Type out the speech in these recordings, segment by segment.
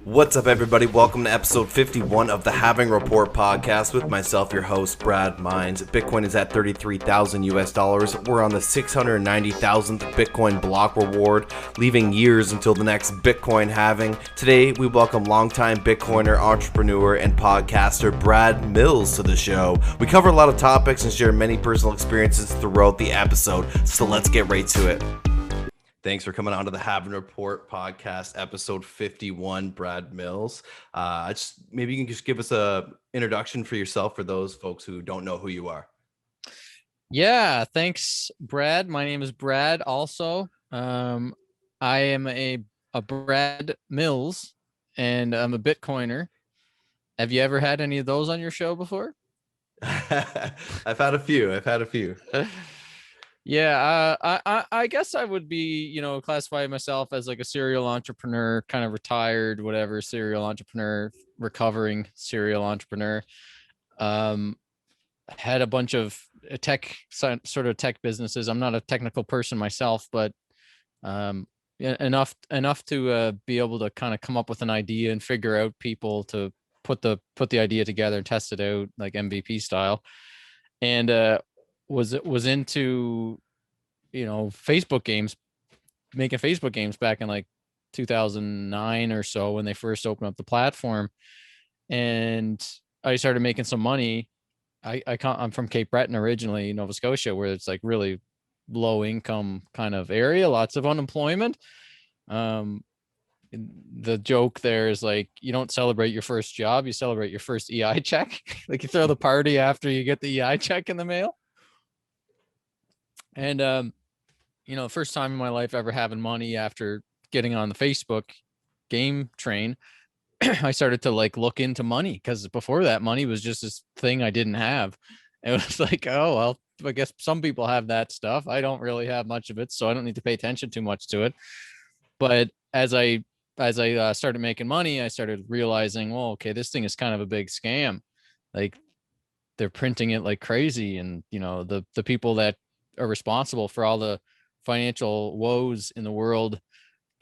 What's up, everybody? Welcome to episode 51 of the Halving Report podcast with myself, your host, Brad Mines. Bitcoin is at 33,000 US dollars. We're on the 690,000th Bitcoin block reward, leaving years until the next Bitcoin halving. Today, we welcome longtime Bitcoiner, entrepreneur, and podcaster Brad Mills to the show. We cover a lot of topics and share many personal experiences throughout the episode, so let's get right to it. Thanks for coming on to the Halving Report podcast, episode 51, Brad Mills. Maybe you can just give us a introduction for yourself for those folks who don't know who you are. Yeah, thanks, Brad. My name is Brad also. I am a Brad Mills, and I'm a Bitcoiner. Have you ever had any of those on your show before? I've had a few. Yeah, I guess I would be, classify myself as like a serial entrepreneur, kind of retired, whatever, serial entrepreneur, recovering serial entrepreneur. Had a bunch of sort of tech businesses. I'm not a technical person myself, but enough to be able to kind of come up with an idea and figure out people to put the idea together and test it out like MVP style. And was into Facebook games, making Facebook games back in like 2009 or so when they first opened up the platform, and I started making some money. I'm from Cape Breton originally, Nova Scotia, where it's like really low income kind of area, lots of unemployment. The joke there is like, you don't celebrate your first job, you celebrate your first EI check. Like you throw the party after you get the EI check in the mail. And first time in my life ever having money after getting on the Facebook game train. I started to like look into money, because before that, money was just this thing I didn't have. It was like, oh, well, I guess some people have that stuff. I don't really have much of it, so I don't need to pay attention too much to it. But as I started making money, I started realizing, well, okay, this thing is kind of a big scam. Like they're printing it like crazy, and the people that are responsible for all the financial woes in the world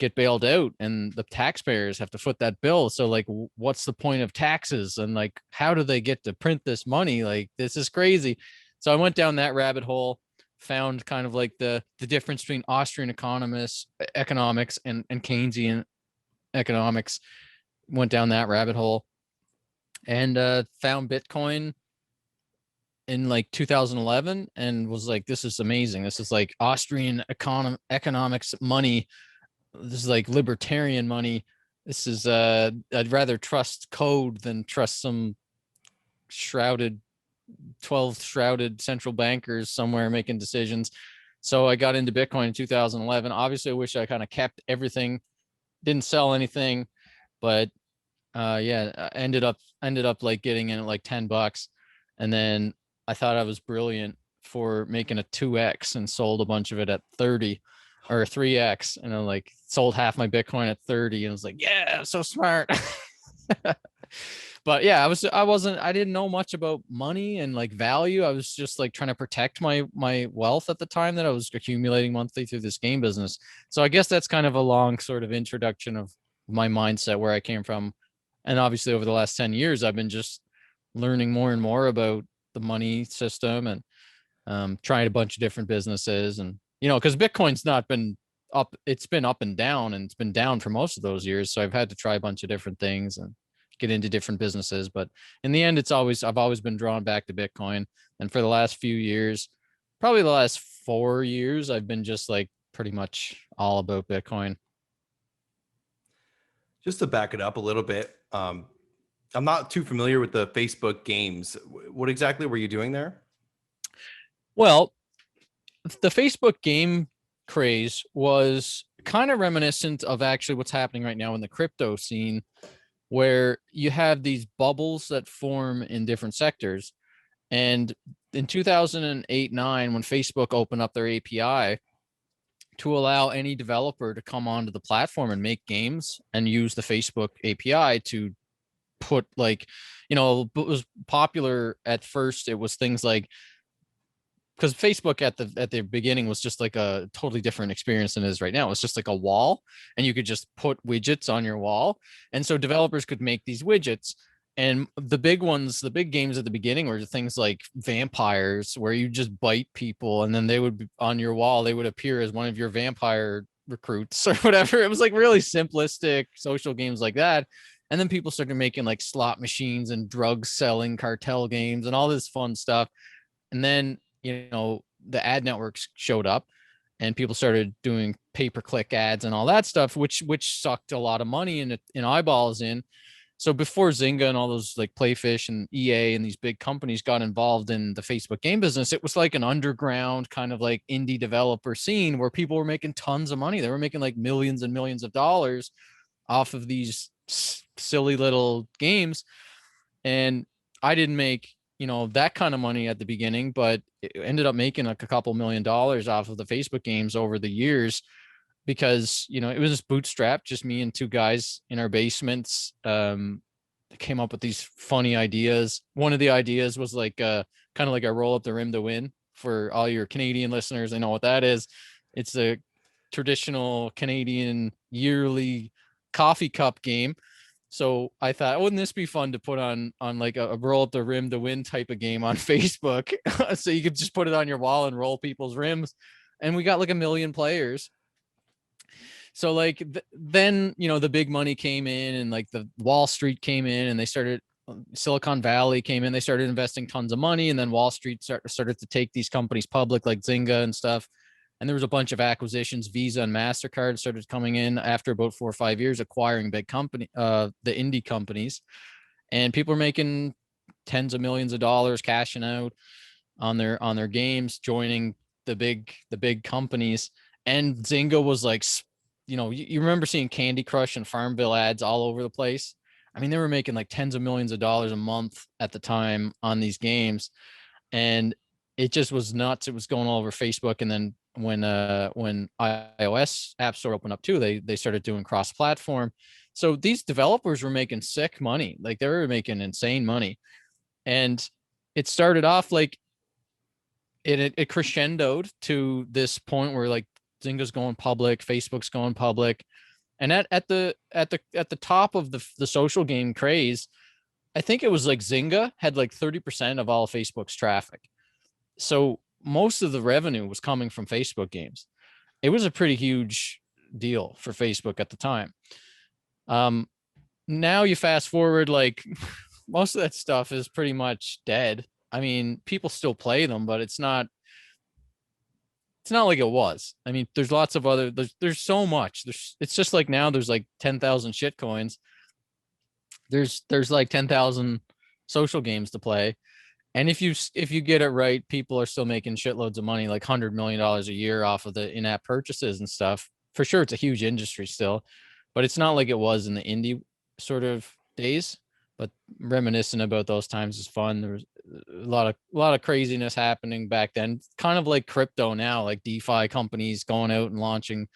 get bailed out, and the taxpayers have to foot that bill. So like, what's the point of taxes, and like, how do they get to print this money? Like, this is crazy. So I went down that rabbit hole, found kind of like the difference between Austrian economics and Keynesian economics, went down that rabbit hole, and found Bitcoin in like 2011 and was like, this is amazing. This is like Austrian economics money. This is like libertarian money. This is I'd rather trust code than trust some 12 shrouded central bankers somewhere making decisions. So I got into Bitcoin in 2011. Obviously, I wish I kind of kept everything, didn't sell anything, but I ended up like getting in at like $10, and then I thought I was brilliant for making a 2x and sold a bunch of it at 30 or 3x, and I like sold half my Bitcoin at 30, and I was like, yeah, so smart. But yeah, I didn't know much about money and like value. I was just like trying to protect my wealth at the time that I was accumulating monthly through this game business. So I guess that's kind of a long sort of introduction of my mindset, where I came from. And obviously over the last 10 years, I've been just learning more and more about the money system, and trying a bunch of different businesses. And because Bitcoin's not been up, it's been up and down, and it's been down for most of those years. So I've had to try a bunch of different things and get into different businesses. But in the end, I've always been drawn back to Bitcoin. And for the last few years, probably the last 4 years, I've been just like pretty much all about Bitcoin. Just to back it up a little bit, I'm not too familiar with the Facebook games. What exactly were you doing there? Well, the Facebook game craze was kind of reminiscent of actually what's happening right now in the crypto scene, where you have these bubbles that form in different sectors. And in 2008-9, when Facebook opened up their API to allow any developer to come onto the platform and make games and use the Facebook API to put like, it was popular at first. It was things like because Facebook at the beginning was just like a totally different experience than it is right now. It's just like a wall, and you could just put widgets on your wall, and so developers could make these widgets. And the big ones, the big games at the beginning were things like vampires, where you just bite people, and then they would be on your wall. They would appear as one of your vampire recruits or whatever. It was like really simplistic social games like that. And then people started making like slot machines and drug selling cartel games and all this fun stuff. And then, the ad networks showed up and people started doing pay-per-click ads and all that stuff, which sucked a lot of money in eyeballs in. So before Zynga and all those like Playfish and EA and these big companies got involved in the Facebook game business, it was like an underground kind of like indie developer scene where people were making tons of money. They were making like millions and millions of dollars off of these silly little games. And I didn't make, that kind of money at the beginning, but it ended up making like a couple $1,000,000 off of the Facebook games over the years, because it was just bootstrapped, just me and two guys in our basements. Came up with these funny ideas. One of the ideas was like kind of like a roll up the rim to win. For all your Canadian listeners, they know what that is. It's a traditional Canadian yearly coffee cup game. So I thought, wouldn't this be fun to put on like a roll up the rim to win type of game on Facebook? So you could just put it on your wall and roll people's rims. And we got like 1 million players. So like then, the big money came in, and like the Wall Street came in, and they started, Silicon Valley came in, they started investing tons of money. And then Wall Street started to take these companies public, like Zynga and stuff. And there was a bunch of acquisitions. Visa and MasterCard started coming in after about 4 or 5 years, acquiring big company, the indie companies. And people are making tens of millions of dollars cashing out on their games, joining the big companies. And Zynga was like, you remember seeing Candy Crush and Farmville ads all over the place. I mean, they were making like tens of millions of dollars a month at the time on these games. And it just was nuts. It was going all over Facebook. And then when iOS App Store opened up too, they started doing cross-platform. So these developers were making sick money. Like they were making insane money. And it started off like it crescendoed to this point where like Zynga's going public, Facebook's going public. And at the top of the social game craze, I think it was like Zynga had like 30% of all Facebook's traffic. So most of the revenue was coming from Facebook games. It was a pretty huge deal for Facebook at the time. Now you fast forward, like most of that stuff is pretty much dead. I mean, people still play them, but it's not like it was. I mean, there's lots of other, there's so much. It's just like now there's like 10,000 shit coins. There's like 10,000 social games to play. And if you get it right, people are still making shitloads of money, like $100 million a year off of the in-app purchases and stuff. For sure, it's a huge industry still, but it's not like it was in the indie sort of days. But reminiscing about those times is fun. There was a lot of craziness happening back then, kind of like crypto now, like DeFi companies going out and launching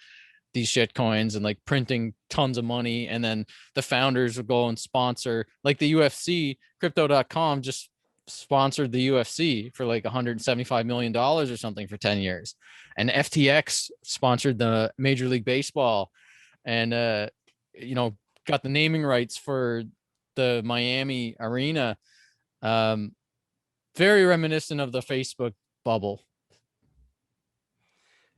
these shit coins and like printing tons of money. And then the founders would go and sponsor, like the UFC. Crypto.com just sponsored the UFC for like $175 million or something for 10 years. And FTX sponsored the Major League Baseball, and got the naming rights for the Miami arena. Very reminiscent of the Facebook bubble.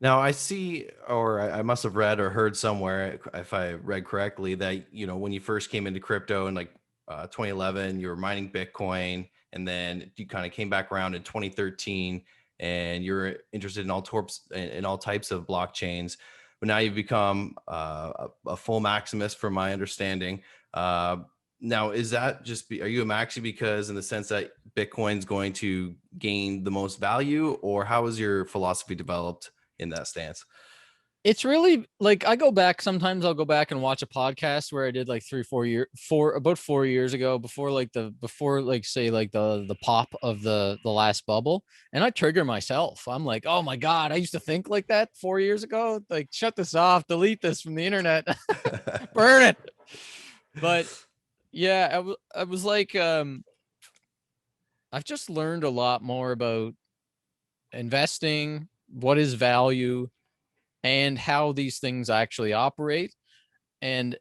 Now I see, or I must have read or heard somewhere, if I read correctly, that when you first came into crypto in like 2011, you were mining Bitcoin, and then you kind of came back around in 2013, and you're interested in all types of blockchains. But now you've become a full maximist, from my understanding. Now, is that are you a maxi because in the sense that Bitcoin's going to gain the most value, or how is your philosophy developed in that stance? It's really like, sometimes I'll go back and watch a podcast where I did like about 4 years ago, before say like the pop of the last bubble. And I trigger myself. I'm like, oh my God, I used to think like that 4 years ago. Like, shut this off, delete this from the internet, burn it. But yeah, I was like, I've just learned a lot more about investing, what is value, and how these things actually operate. And,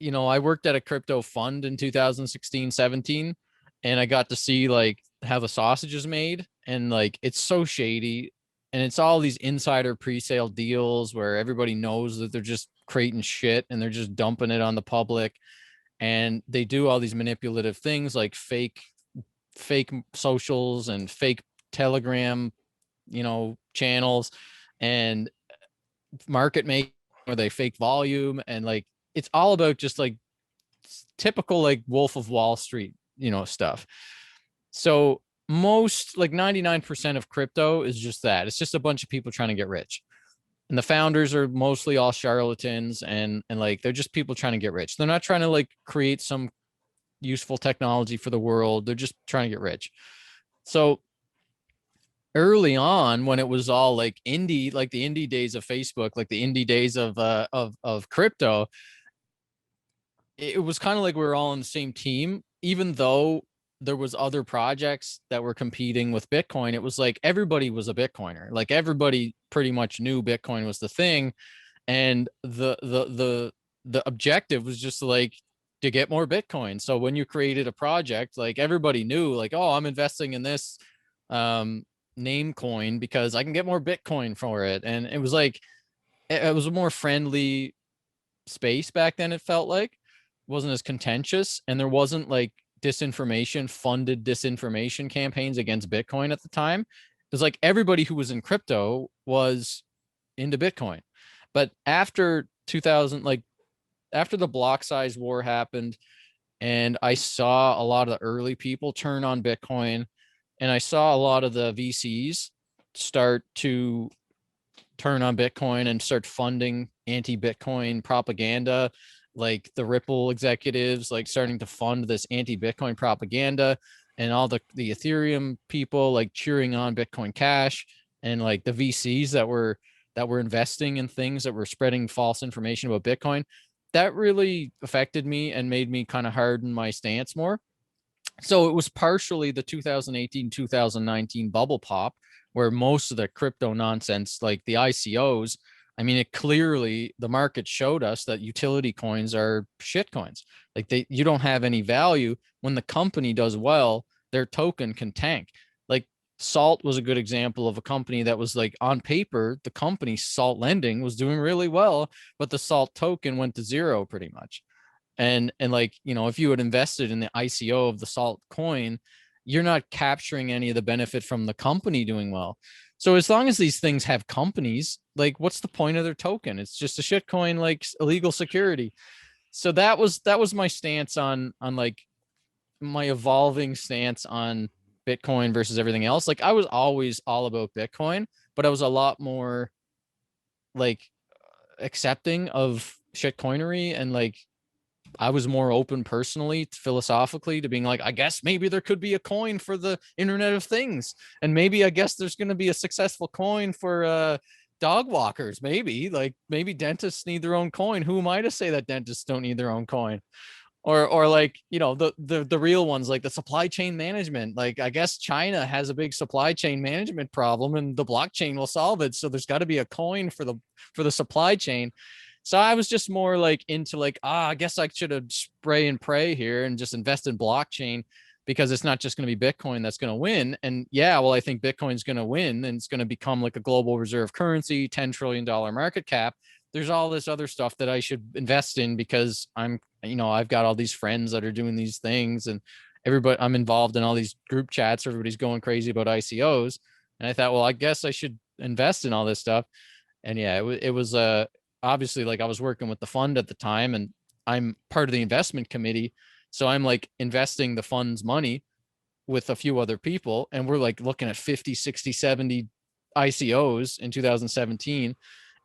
I worked at a crypto fund in 2016, 17, and I got to see like how the sausage is made. And like, it's so shady. And it's all these insider pre-sale deals where everybody knows that they're just creating shit and they're just dumping it on the public. And they do all these manipulative things like fake socials and fake Telegram, channels, and market make where they fake volume. And like, it's all about just like typical like Wolf of Wall Street, stuff. So most, like 99% of crypto is just that. It's just a bunch of people trying to get rich. And the founders are mostly all charlatans, and like they're just people trying to get rich. They're not trying to like create some useful technology for the world. They're just trying to get rich. So early on, when it was all like indie, like the indie days of Facebook, like the indie days of crypto, it was kind of like we were all on the same team, even though there was other projects that were competing with Bitcoin. It was like everybody was a Bitcoiner. Like everybody pretty much knew Bitcoin was the thing, and the objective was just like to get more Bitcoin. So when you created a project, like everybody knew, like, oh, I'm investing in this name coin because I can get more Bitcoin for it. And it was like it was a more friendly space back then. It felt like it wasn't as contentious, and there wasn't like funded disinformation campaigns against Bitcoin at the time. It was like everybody who was in crypto was into Bitcoin. But after 2000, like after the block size war happened, and I saw a lot of the early people turn on Bitcoin, and I saw a lot of the VCs start to turn on Bitcoin and start funding anti-Bitcoin propaganda, like the Ripple executives, like starting to fund this anti-Bitcoin propaganda, and all the Ethereum people like cheering on Bitcoin Cash, and like the VCs that were investing in things that were spreading false information about Bitcoin. That really affected me and made me kind of harden my stance more. So it was partially the 2018, 2019 bubble pop, where most of the crypto nonsense, like the ICOs, I mean, it clearly, the market showed us that utility coins are shit coins. Like you don't have any value. When the company does well, their token can tank. Like Salt was a good example of a company that was like, on paper, the company Salt Lending was doing really well, but the Salt token went to zero pretty much. And like, if you had invested in the ICO of the Salt coin, you're not capturing any of the benefit from the company doing well. So as long as these things have companies, like, what's the point of their token? It's just a shit coin, like illegal security. So that was my stance on like my evolving stance on Bitcoin versus everything else. Like I was always all about Bitcoin, but I was a lot more like accepting of shitcoinery, and like I was more open personally, philosophically, to being like, I guess maybe there could be a coin for the Internet of Things. And maybe I guess there's going to be a successful coin for dog walkers. Maybe dentists need their own coin. Who am I to say that dentists don't need their own coin? Or like, the real ones, like the supply chain management. Like, I guess China has a big supply chain management problem and the blockchain will solve it. So there's got to be a coin for the supply chain. So I was just more like into like, I guess I should have spray and pray here and just invest in blockchain, because it's not just going to be Bitcoin that's going to win. And yeah, well, I think Bitcoin's going to win and it's going to become like a global reserve currency, $10 trillion market cap. There's all this other stuff that I should invest in because I've got all these friends that are doing these things, and I'm involved in all these group chats. Everybody's going crazy about ICOs. And I thought, well, I guess I should invest in all this stuff. And yeah, it was obviously, like, I was working with the fund at the time, and I'm part of the investment committee. So I'm like investing the fund's money with a few other people. And we're like looking at 50, 60, 70 ICOs in 2017.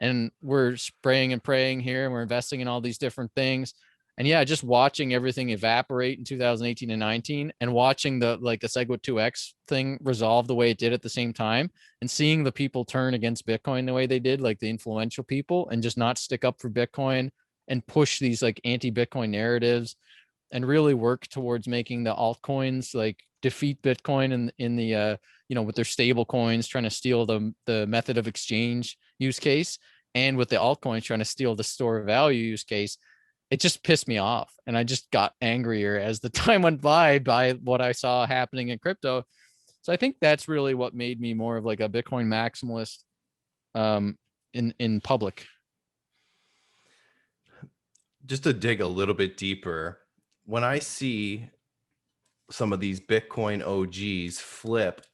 And we're spraying and praying here, and we're investing in all these different things. And yeah, just watching everything evaporate in 2018 and 19, and watching the SegWit 2X thing resolve the way it did at the same time, and seeing the people turn against Bitcoin the way they did, like the influential people, and just not stick up for Bitcoin and push these like anti-Bitcoin narratives. and really work towards making the altcoins like defeat Bitcoin in the with their stable coins trying to steal the method of exchange use case, and with the altcoins trying to steal the store of value use case, it just pissed me off. And I just got angrier as the time went by what I saw happening in crypto. So I think that's really what made me more of like a Bitcoin maximalist in public. Just to dig a little bit deeper, when I see some of these Bitcoin OGs flip,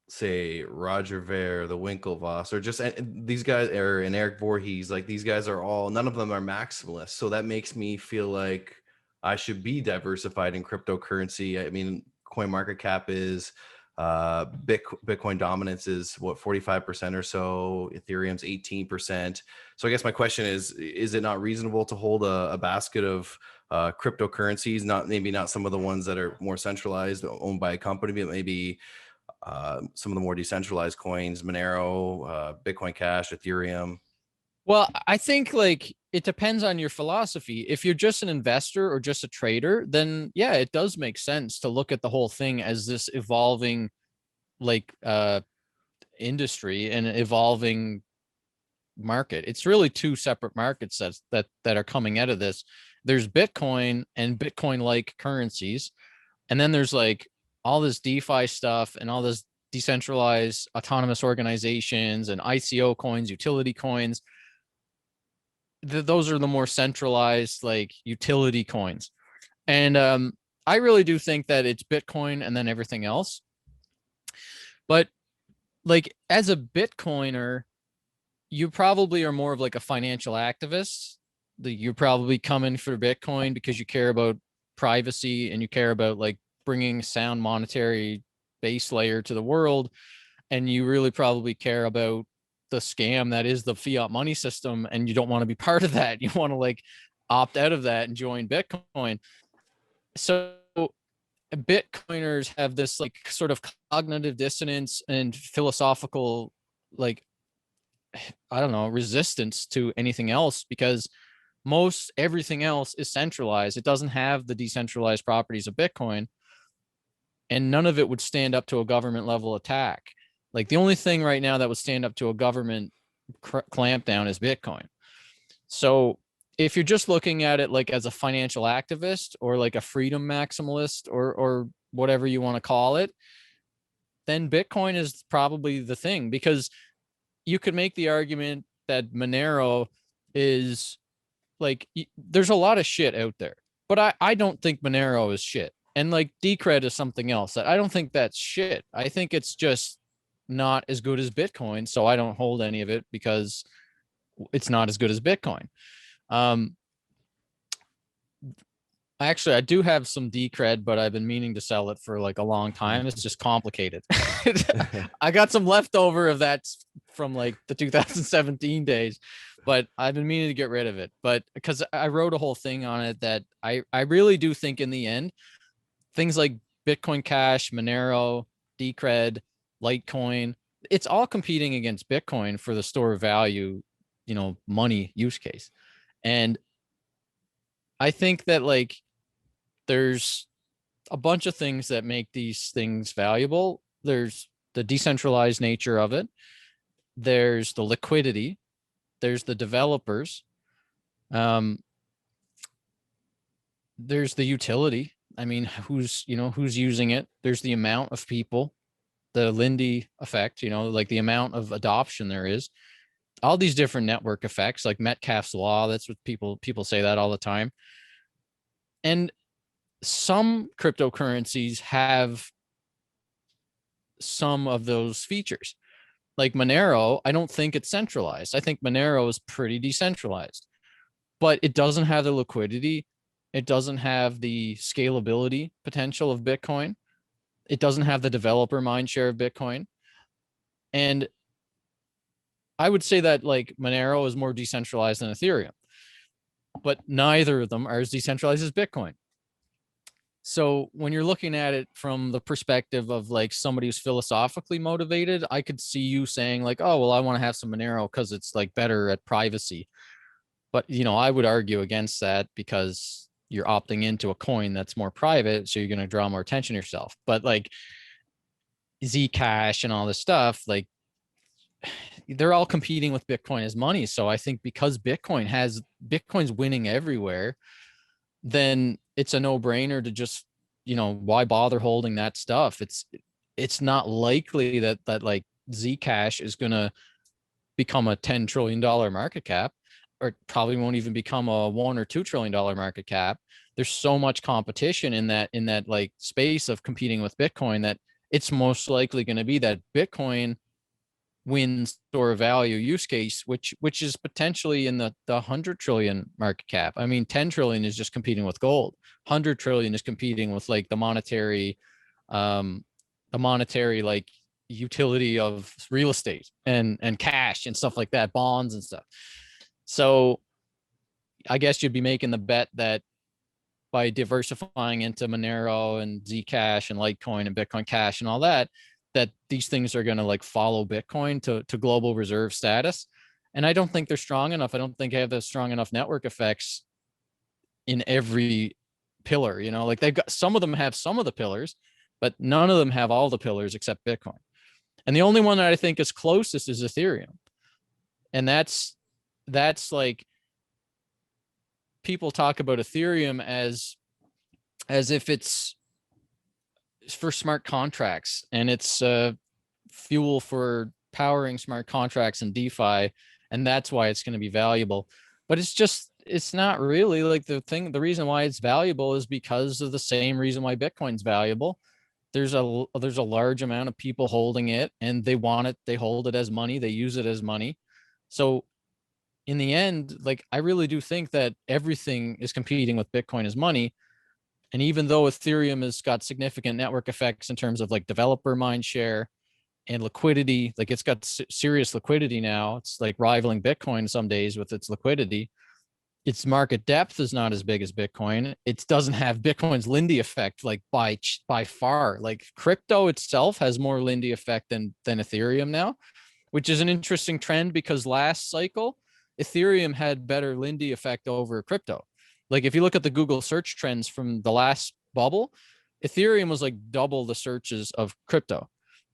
say Roger Ver, the Winklevoss, or just these guys, and Eric Voorhees, like these guys are all, none of them are maximalists. So that makes me feel like I should be diversified in cryptocurrency. I mean, CoinMarketCap is Bitcoin dominance is what, 45% or so, Ethereum's 18%. So I guess my question is it not reasonable to hold a basket of cryptocurrencies, maybe not some of the ones that are more centralized owned by a company, but maybe some of the more decentralized coins, Monero, Bitcoin Cash, Ethereum? Well, I think like it depends on your philosophy. If you're just an investor or just a trader, then yeah, it does make sense to look at the whole thing as this evolving like industry and evolving market. It's really two separate markets that are coming out of this. There's Bitcoin and Bitcoin like currencies, and then there's like all this DeFi stuff and all this decentralized autonomous organizations and ICO coins, utility coins. Those are the more centralized like utility coins. And I really do think that it's Bitcoin and then everything else. But like as a Bitcoiner, you probably are more of like a financial activist. You're probably coming for Bitcoin because you care about privacy and you care about like bringing sound monetary base layer to the world. And you really probably care about the scam that is the fiat money system, and you don't want to be part of that. You want to like opt out of that and join Bitcoin. So Bitcoiners have this like sort of cognitive dissonance and philosophical like I don't know, resistance to anything else, because most everything else is centralized. It doesn't have the decentralized properties of Bitcoin, and none of it would stand up to a government level attack. Like the only thing right now that would stand up to a government clampdown is Bitcoin. So if you're just looking at it like as a financial activist or like a freedom maximalist or whatever you want to call it, then Bitcoin is probably the thing, because you could make the argument that Monero is like, there's a lot of shit out there, but I don't think Monero is shit. And like Decred is something else that I don't think that's shit. I think it's just not as good as Bitcoin. So I don't hold any of it because it's not as good as Bitcoin. Actually, I do have some Decred, but I've been meaning to sell it for like a long time. It's just complicated. I got some leftover of that from like the 2017 days, but I've been meaning to get rid of it. But because I wrote a whole thing on it that I really do think in the end, things like Bitcoin Cash, Monero, Decred, Litecoin, it's all competing against Bitcoin for the store of value, money use case. And I think that like there's a bunch of things that make these things valuable. There's the decentralized nature of it. There's the liquidity. There's the developers. There's the utility. I mean, who's using it? There's the amount of people, the Lindy effect, like the amount of adoption there is. All these different network effects, like Metcalfe's law. That's what people say that all the time. And some cryptocurrencies have some of those features. Like Monero, I don't think it's centralized. I think Monero is pretty decentralized, but it doesn't have the liquidity. It doesn't have the scalability potential of Bitcoin. It doesn't have the developer mindshare of Bitcoin. And I would say that like Monero is more decentralized than Ethereum, but neither of them are as decentralized as Bitcoin. So when you're looking at it from the perspective of like somebody who's philosophically motivated, I could see you saying like, oh, well, I want to have some Monero because it's like better at privacy. But, I would argue against that because you're opting into a coin that's more private, so you're going to draw more attention to yourself. But like Zcash and all this stuff, like they're all competing with Bitcoin as money. So I think because Bitcoin's winning everywhere, then it's a no-brainer to just, why bother holding that stuff? It's not likely that like Zcash is going to become a $10 trillion market cap, or probably won't even become a $1 or $2 trillion market cap. There's so much competition in that like space of competing with Bitcoin that it's most likely going to be that Bitcoin wins store of value use case, which is potentially in the 100 trillion market cap. I mean, 10 trillion is just competing with gold. 100 trillion is competing with like the monetary like utility of real estate and cash and stuff like that, bonds and stuff. So I guess you'd be making the bet that by diversifying into Monero and Zcash and Litecoin and Bitcoin Cash and all that, that these things are going to like follow Bitcoin to global reserve status. And I don't think they're strong enough. I don't think they have the strong enough network effects in every pillar. Like they've got, some of them have some of the pillars, but none of them have all the pillars except Bitcoin. And the only one that I think is closest is Ethereum. And that's like, people talk about Ethereum as if it's for smart contracts and it's fuel for powering smart contracts and DeFi, and that's why it's going to be valuable. But it's not really. Like the reason why it's valuable is because of the same reason why Bitcoin's valuable. There's a large amount of people holding it, and they want it. They hold it as money. They use it as money. So in the end, like I really do think that everything is competing with Bitcoin as money. And even though Ethereum has got significant network effects in terms of like developer mind share and liquidity, like it's got serious liquidity now. It's like rivaling Bitcoin some days with its liquidity. Its market depth is not as big as Bitcoin. It doesn't have Bitcoin's Lindy effect, like by far. Like crypto itself has more Lindy effect than Ethereum now, which is an interesting trend because last cycle, Ethereum had better Lindy effect over crypto. Like if you look at the Google search trends from the last bubble, Ethereum was like double the searches of crypto.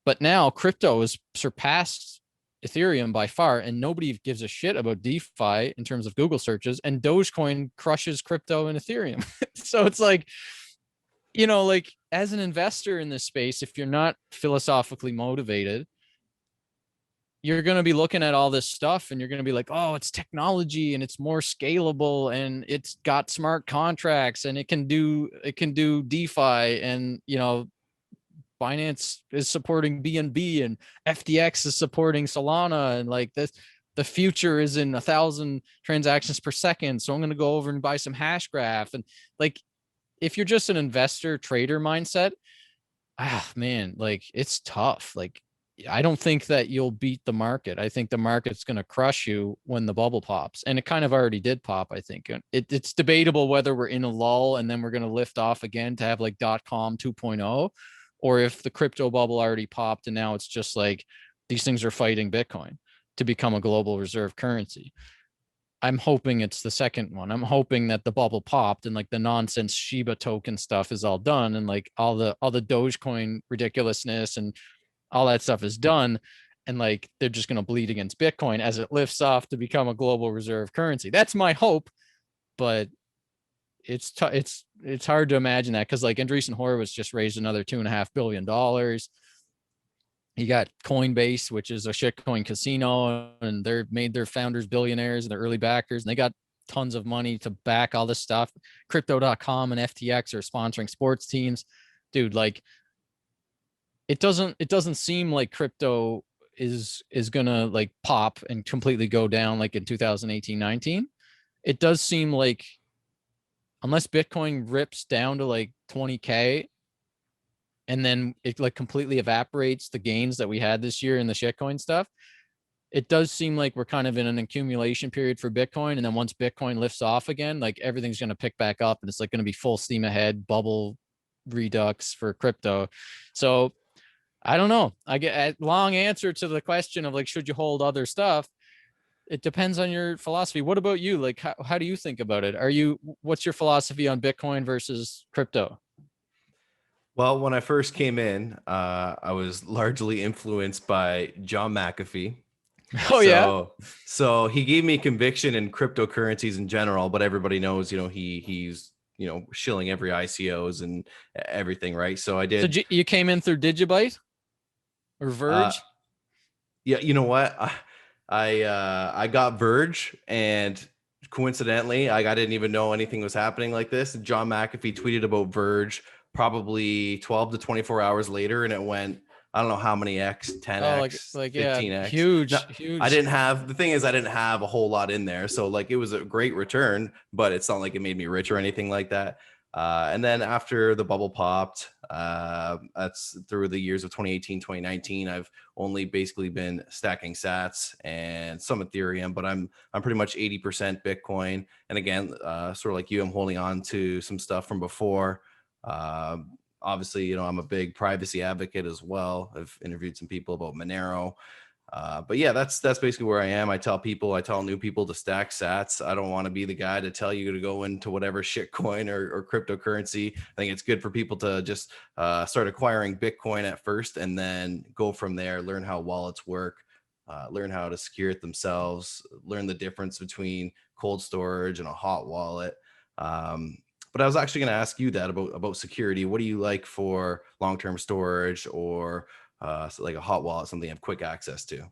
But now crypto has surpassed Ethereum by far, and nobody gives a shit about DeFi in terms of Google searches, and Dogecoin crushes crypto and Ethereum. So it's like, like as an investor in this space, if you're not philosophically motivated, you're going to be looking at all this stuff and you're going to be like, oh, it's technology and it's more scalable and it's got smart contracts and it can do DeFi, and Binance is supporting BNB and FTX is supporting Solana, and like this, the future is in 1,000 transactions per second. So I'm going to go over and buy some hash graph. And like, if you're just an investor trader mindset, man, like it's tough. Like, I don't think that you'll beat the market. I think the market's going to crush you when the bubble pops. And it kind of already did pop, I think. It's debatable whether we're in a lull and then we're going to lift off again to have like .com 2.0, or if the crypto bubble already popped and now it's just like these things are fighting Bitcoin to become a global reserve currency. I'm hoping it's the second one. I'm hoping that the bubble popped and like the nonsense Shiba token stuff is all done, and like all the Dogecoin ridiculousness and all that stuff is done, and like they're just going to bleed against Bitcoin as it lifts off to become a global reserve currency. That's my hope, but it's hard to imagine that, because like Andreessen Horowitz just raised another $2.5 billion. You got Coinbase, which is a shitcoin casino, and they're made their founders billionaires and their early backers, and they got tons of money to back all this stuff. Crypto.com and FTX are sponsoring sports teams. Dude, like it doesn't seem like crypto is gonna like pop and completely go down like in 2018-19. It does seem like unless Bitcoin rips down to like 20K and then it like completely evaporates the gains that we had this year in the shitcoin stuff, it does seem like we're kind of in an accumulation period for Bitcoin. And then once Bitcoin lifts off again, like everything's going to pick back up and it's like going to be full steam ahead, bubble redux for crypto. So I don't know. I get a long answer to the question of like, should you hold other stuff? it depends on your philosophy. What about you? Like, how do you think about it? What's your philosophy on Bitcoin versus crypto? Well, when I first came in, I was largely influenced by John McAfee. Oh yeah. So he gave me conviction in cryptocurrencies in general, but everybody knows, he's shilling every ICOs and everything, right? So I So did. you came in through Digibyte or Uh, Verge? yeah, you know what? I got Verge, and coincidentally, I didn't even know anything was happening like this. John McAfee tweeted about Verge probably 12 to 24 hours later, and it went, I don't know how many X, Oh, 10X, yeah, 15X. No, huge, I huge. didn't have, the thing is, I didn't have a whole lot in there. So, like, it was a great return, but it's not like it made me rich or anything like that. And then after the bubble popped, that's through the years of 2018, 2019, I've only basically been stacking sats and some Ethereum, but I'm pretty much 80% Bitcoin. And again, sort of like you, I'm holding on to some stuff from before. Uh, Obviously, I'm a big privacy advocate as well. I've interviewed some people about Monero. But yeah, that's basically where I am. I tell new people to stack sats. I don't want to be the guy to tell you to go into whatever shit coin or cryptocurrency. I think it's good for people to just start acquiring Bitcoin at first and then go from there, learn how wallets work, learn how to secure it themselves, learn the difference between cold storage and a hot wallet. But I was actually going to ask you that about security. What do you like for long-term storage or so like a hot wallet, something you have quick access to?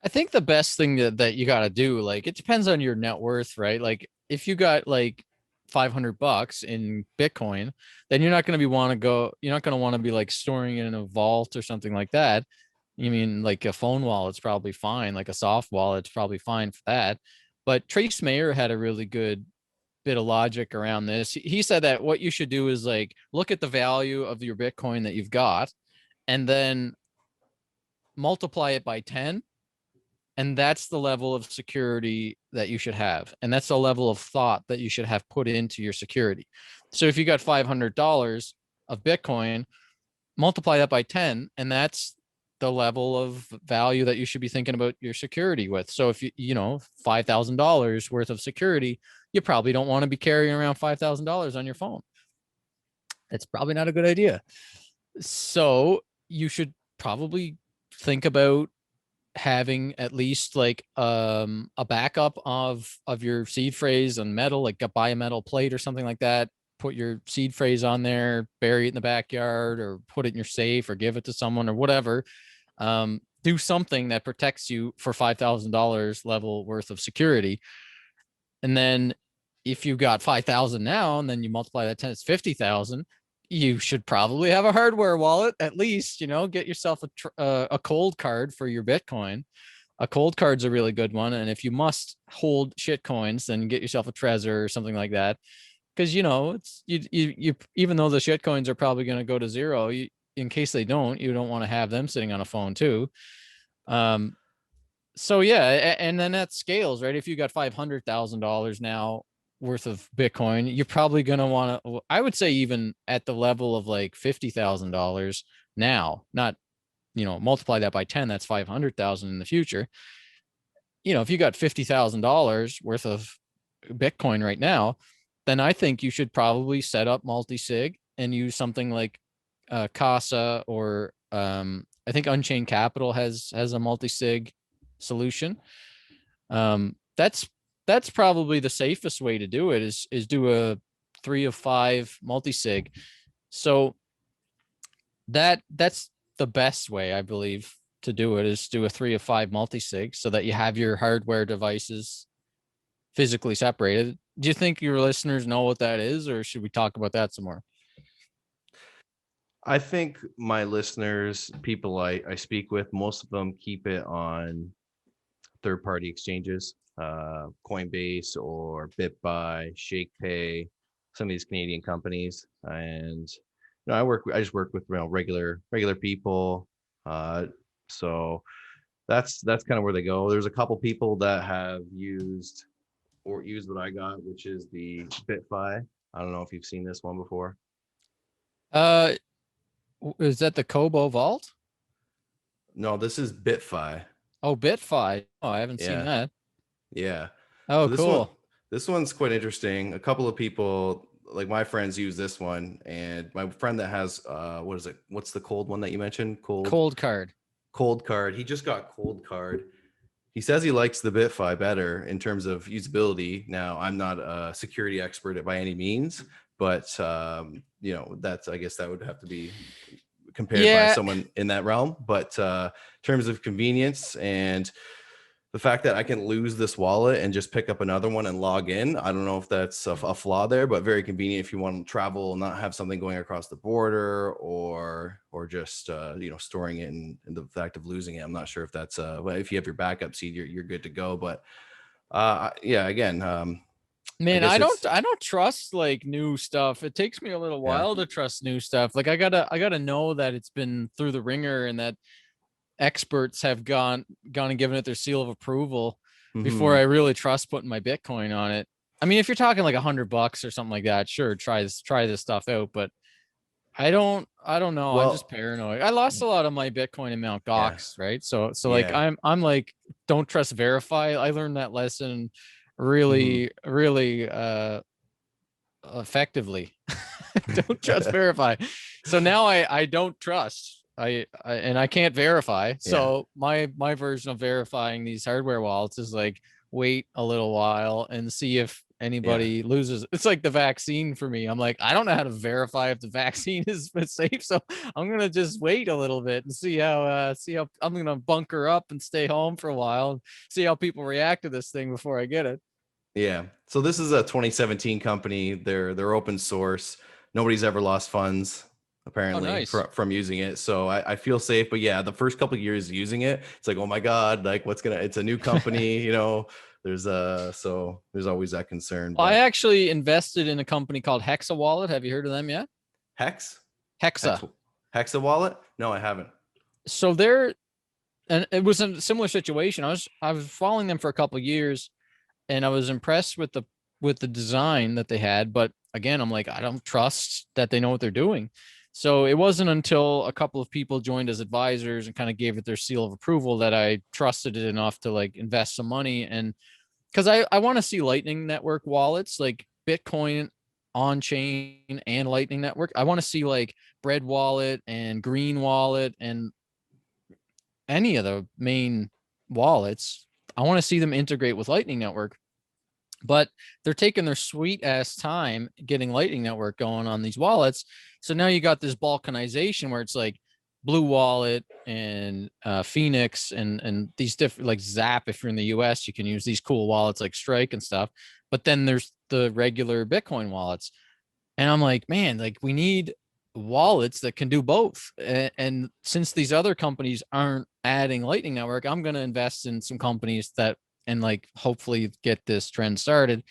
I think the best thing that you got to do, like, it depends on your net worth, right? Like, if you got like $500 in Bitcoin, then you're not going to want to be like storing it in a vault or something like that. You mean like a phone wallet's probably fine, like a soft wallet's probably fine for that. But Trace Mayer had a really good bit of logic around this. He said that what you should do is like look at the value of your Bitcoin that you've got and then multiply it by 10, and that's the level of security that you should have, and that's the level of thought that you should have put into your security. So if you got $500 of Bitcoin, multiply that by 10, and that's the level of value that you should be thinking about your security with. So if $5,000 worth of security, you probably don't want to be carrying around $5,000 on your phone. It's probably not a good idea. So you should probably think about having at least like a backup of your seed phrase on metal, like buy a metal plate or something like that. Put your seed phrase on there, bury it in the backyard, or put it in your safe, or give it to someone, or whatever. Do something that protects you for $5,000 level worth of security. And then if you got 5,000 now, and then you multiply that 10, it's 50,000. You should probably have a hardware wallet at least. Get yourself a cold card for your Bitcoin. A cold card's a really good one, and if you must hold shit coins, then get yourself a Trezor or something like that. Because it's you even though the shit coins are probably going to go to zero, in case they don't, you don't want to have them sitting on a phone too. So yeah, and then that scales, right? If you got $500,000 now worth of Bitcoin, you're probably going to want to, I would say, even at the level of like $50,000 now, not, multiply that by 10, that's 500,000 in the future. If you got $50,000 worth of Bitcoin right now, then I think you should probably set up multi-sig and use something like Casa, or I think Unchained Capital has a multi-sig solution. That's probably the safest way to do it, is do a 3 of 5 multi-sig. So that's the best way, I believe, to do it, is do a 3 of 5 multi-sig so that you have your hardware devices physically separated. Do you think your listeners know what that is, or should we talk about that some more? I think my listeners, people I speak with, most of them keep it on third-party exchanges, Coinbase or BitBuy, ShakePay, some of these Canadian companies. And I just work with regular people. So that's kind of where they go. There's a couple people that have used what I got, which is the BitFi. I don't know if you've seen this one before. Uh, is that the Kobo Vault? No, this is BitFi. Oh, BitFi. Oh, I haven't seen Yeah. that. Yeah. Oh, So cool. this one's quite interesting. A couple of people, like my friends, use this one, and my friend that has what is it? What's the cold one that you mentioned? Cold card. Cold card. He just got cold card. He says he likes the BitFi better in terms of usability. Now, I'm not a security expert by any means, but you know, that's, I guess that would have to be compared by Yeah. someone in that realm. But in terms of convenience and the fact that I can lose this wallet and just pick up another one and log in, I don't know if that's a flaw there, but very convenient if you want to travel and not have something going across the border, or just you know, storing it in the fact of losing it. I'm not sure if that's well, if you have your backup seed, you're good to go. But yeah, again, I Man, guess it's I don't trust like new stuff. It takes me a little yeah. while to trust new stuff. Like I gotta know that it's been through the ringer and that experts have gone and given it their seal of approval before I Mhm. really trust putting my Bitcoin on it. I mean, if you're talking like $100 or something like that, sure, try this stuff out. But I don't know. I'm just Well, paranoid. I lost a lot of my Bitcoin in Mount yeah, Gox, right? So like yeah. I'm like, don't trust verify. I learned that lesson Mhm. really effectively. Don't trust verify. So now I don't trust. And I can't verify. Yeah, So my version of verifying these hardware wallets is like wait a little while and see if yeah. anybody loses. It's like the vaccine for me. I'm like, I don't know how to verify if the vaccine is safe. So I'm gonna just wait a little bit and see how I'm gonna bunker up and stay home for a while and see how people react to this thing before I get it. Yeah. So this is a 2017 company. They're open source. Nobody's ever lost funds Oh, apparently nice. from using it. So I feel safe. But yeah, the first couple of years using it, it's like, oh my God, like it's a new company, you know. So there's always that concern. I But actually invested in a company called Hexa Wallet. Have you heard of them yet? Hex? Hex Hexa. Hexa Wallet? No, I haven't. So they're and it was a similar situation. I was following them for a couple of years and I was impressed with the design that they had, but again, I'm like, I don't trust that they know what they're doing. So it wasn't until a couple of people joined as advisors and kind of gave it their seal of approval that I trusted it enough to like invest some money. And because I want to see Lightning Network wallets like Bitcoin on chain and Lightning Network. I want to see like Bread Wallet and Green Wallet and any of the main wallets. I want to see them integrate with Lightning Network, but they're taking their sweet ass time getting Lightning Network going on these wallets. So now you got this balkanization where it's like Blue Wallet and Phoenix and these different like Zap. If you're in the US, you can use these cool wallets like Strike and stuff. But then there's the regular Bitcoin wallets. And I'm like, man, like we need wallets that can do both. And since these other companies aren't adding Lightning Network, I'm going to invest in some companies that and like hopefully get this trend started.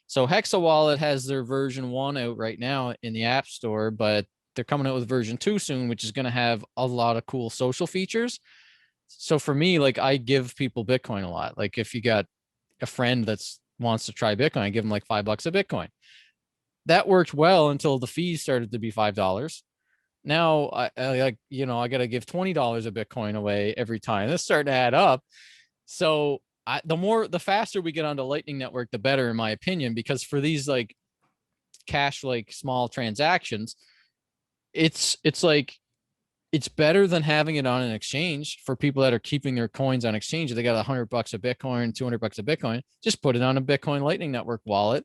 So Hexa Wallet has their version 1 out right now in the App Store, but they're coming out with version 2 soon, which is going to have a lot of cool social features. So for me, like I give people Bitcoin a lot. Like if you got a friend that's wants to try Bitcoin, I give them like $5 a Bitcoin. That worked well until the fees started to be $5. Now I like, you know, I got to give $20 a Bitcoin away every time. It's starting to add up. So the faster we get onto Lightning Network, the better, in my opinion, because for these like cash, like small transactions, it's like, it's better than having it on an exchange for people that are keeping their coins on exchange. If they got $100 a Bitcoin, $200 a Bitcoin, just put it on a Bitcoin Lightning Network wallet.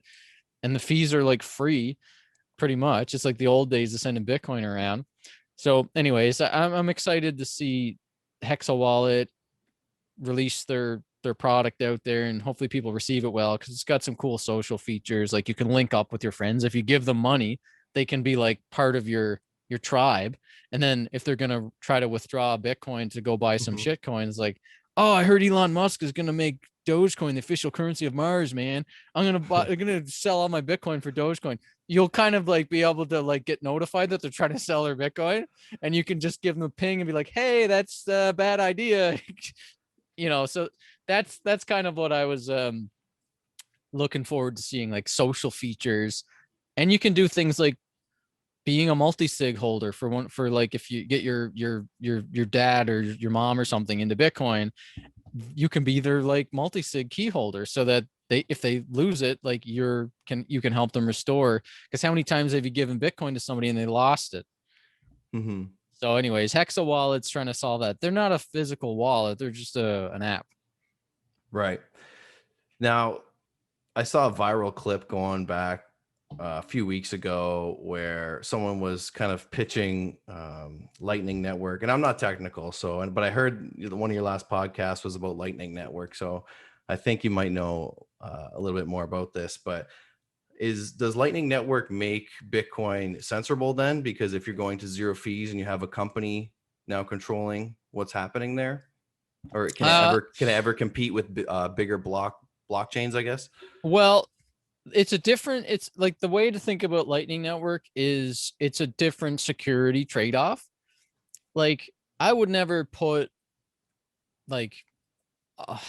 And the fees are like free pretty much. It's like the old days of sending Bitcoin around. So, anyways, I'm excited to see Hexa Wallet release their product out there, and hopefully people receive it well because it's got some cool social features. Like you can link up with your friends if you give them money, they can be like part of your tribe. And then if they're gonna try to withdraw Bitcoin to go buy some Mhm. shit coins, like, oh, I heard Elon Musk is gonna make Dogecoin the official currency of Mars, man. I'm gonna sell all my Bitcoin for Dogecoin. You'll kind of like be able to like get notified that they're trying to sell their Bitcoin, and you can just give them a ping and be like, hey, that's a bad idea. So that's kind of what I was looking forward to seeing, like social features. And you can do things like being a multi-sig holder for like if you get your dad or your mom or something into Bitcoin, you can be their like multi-sig key holder, so that if they lose it, like you can help them restore. Because how many times have you given Bitcoin to somebody and they lost it? Mm-hmm. So anyways, Hexa Wallet's trying to solve that. They're not a physical wallet. They're just an app. Right. Now, I saw a viral clip going back a few weeks ago where someone was kind of pitching Lightning Network, and I'm not technical, but I heard one of your last podcasts was about Lightning Network, so I think you might know a little bit more about this. But does Lightning Network make Bitcoin censorable then? Because if you're going to zero fees and you have a company now controlling what's happening there, or can it ever compete with bigger blockchains, I guess? Well, it's like the way to think about Lightning Network is it's a different security trade-off. Like I would never put like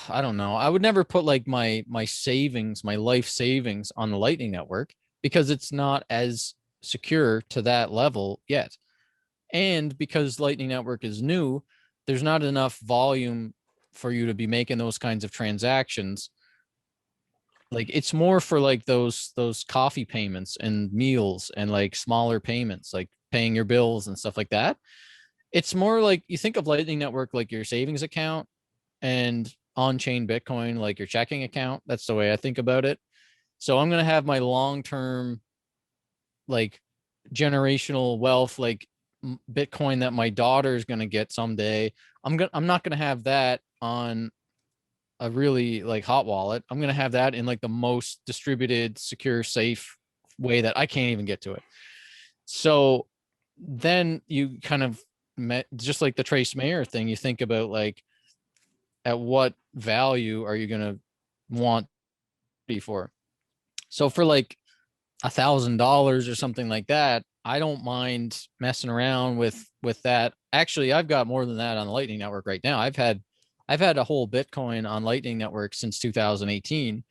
I don't know. I would never put like my savings, my life savings on the Lightning Network, because it's not as secure to that level yet. And because Lightning Network is new, there's not enough volume for you to be making those kinds of transactions. Like it's more for like those coffee payments and meals and like smaller payments, like paying your bills and stuff like that. It's more like you think of Lightning Network like your savings account, and on-chain Bitcoin like your checking account. That's the way I think about it. So I'm going to have my long-term like generational wealth, like Bitcoin that my daughter is going to get someday. I'm not going to have that on a really like hot wallet. I'm going to have that in like the most distributed, secure, safe way that I can't even get to it. So then you kind of just like the Trace Mayer thing, you think about like, at what value are you going to want for? So for like $1,000 or something like that, I don't mind messing around with that. Actually, I've got more than that on the Lightning Network right now. I've had a whole Bitcoin on Lightning Network since 2018.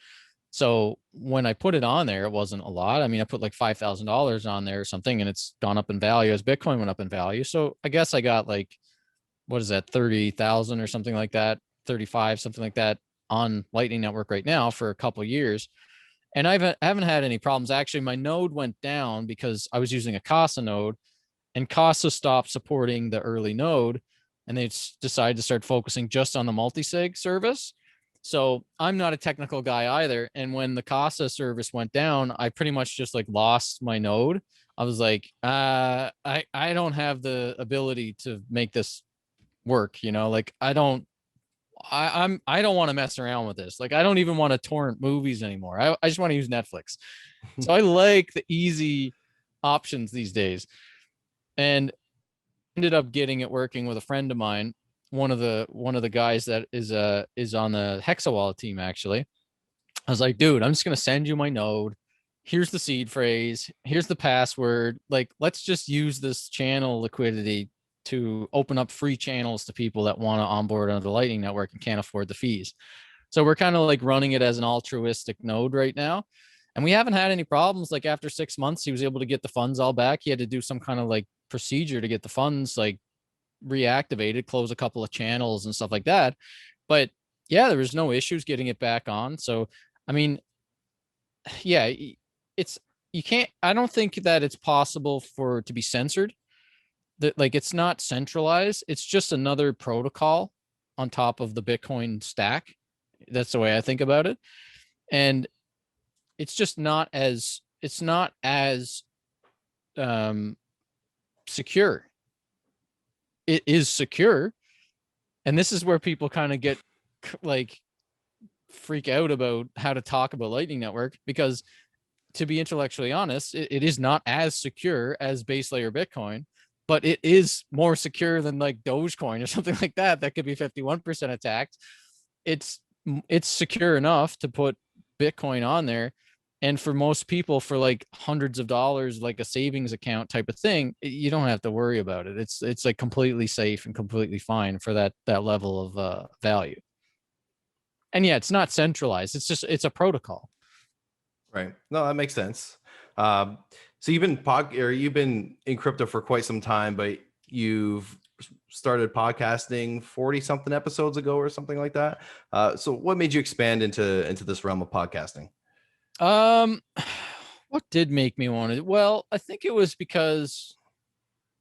So when I put it on there, it wasn't a lot. I mean, I put like $5,000 on there or something, and it's gone up in value as Bitcoin went up in value. So I guess I got like, what is that, 30,000 or something like that, 35, something like that on Lightning Network right now for a couple of years. And I haven't had any problems. Actually, my node went down because I was using a Casa node, and Casa stopped supporting the early node, and they decided to start focusing just on the multi-sig service. So I'm not a technical guy either. And when the Casa service went down, I pretty much just like lost my node. I was like, I don't have the ability to make this work, like I don't want to mess around with this. Like I don't even want to torrent movies anymore. I just want to use Netflix. So I like the easy options these days. And ended up getting it working with a friend of mine, one of the guys that is on the Hexa Wallet team actually. I was like, dude, I'm just going to send you my node. Here's the seed phrase. Here's the password. Like, let's just use this channel liquidity to open up free channels to people that want to onboard onto the Lightning Network and can't afford the fees. So we're kind of like running it as an altruistic node right now. And we haven't had any problems. Like after 6 months, he was able to get the funds all back. He had to do some kind of like procedure to get the funds like reactivated, close a couple of channels and stuff like that. But yeah, there was no issues getting it back on. So, I mean, yeah, you can't, I don't think that it's possible for it to be censored. That like it's not centralized. It's just another protocol on top of the Bitcoin stack. That's the way I think about it. And it's just not as secure. It is secure. And this is where people kind of get like freak out about how to talk about Lightning Network, because to be intellectually honest, it is not as secure as base layer Bitcoin, but it is more secure than like Dogecoin or something like that. That could be 51% attacked. It's secure enough to put Bitcoin on there. And for most people, for like hundreds of dollars, like a savings account type of thing, you don't have to worry about it. It's like completely safe and completely fine for that level of value. And yeah, it's not centralized. It's a protocol. Right. No, that makes sense. So you've been in crypto for quite some time, but you've started podcasting 40 something episodes ago or something like that. So what made you expand into this realm of podcasting? What did make me want to? Well, I think it was because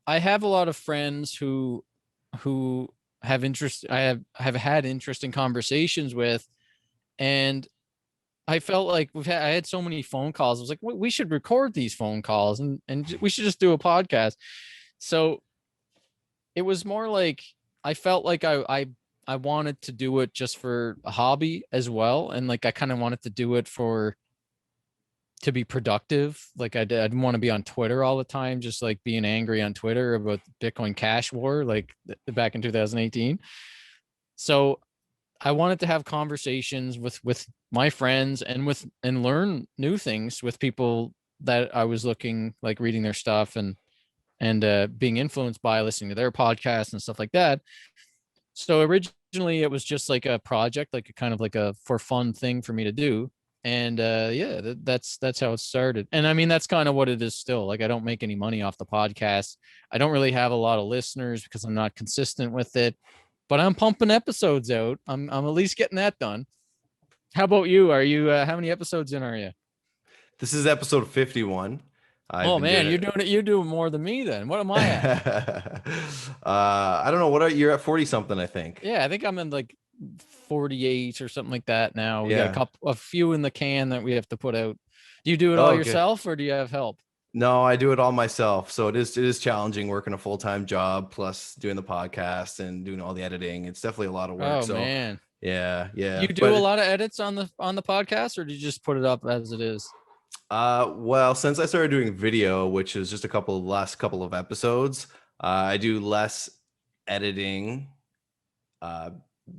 I have a lot of friends who have interest. I have had interesting conversations with, and I felt like I had so many phone calls. I was like, we should record these phone calls and we should just do a podcast. So it was more like I felt like I wanted to do it just for a hobby as well, and like I kind of wanted to do it to be productive. Like I didn't want to be on Twitter all the time, just like being angry on Twitter about Bitcoin Cash War, like back in 2018. So I wanted to have conversations with my friends and learn new things with people that I was looking, like reading their stuff and being influenced by listening to their podcasts and stuff like that. So originally it was just like a project, like a kind of like a for fun thing for me to do. And yeah, that's how it started. And I mean, that's kind of what it is still. Like I don't make any money off the podcast. I don't really have a lot of listeners because I'm not consistent with it, but I'm pumping episodes out. I'm at least getting that done. How about you? Are you how many episodes in are you? This is episode 51. Oh man, you're doing more than me then. What am I at? I don't know. You're at 40 something, I think. Yeah, I think I'm in like 48 or something like that now. We got Yeah. a few in the can that we have to put out. Do you do it all yourself or do you have help? No, I do it all myself. So it is challenging working a full-time job plus doing the podcast and doing all the editing. It's definitely a lot of work. Oh man. Yeah. You do a lot of edits on the podcast, or do you just put it up as it is? Well, since I started doing video, which is just last couple of episodes, I do less editing,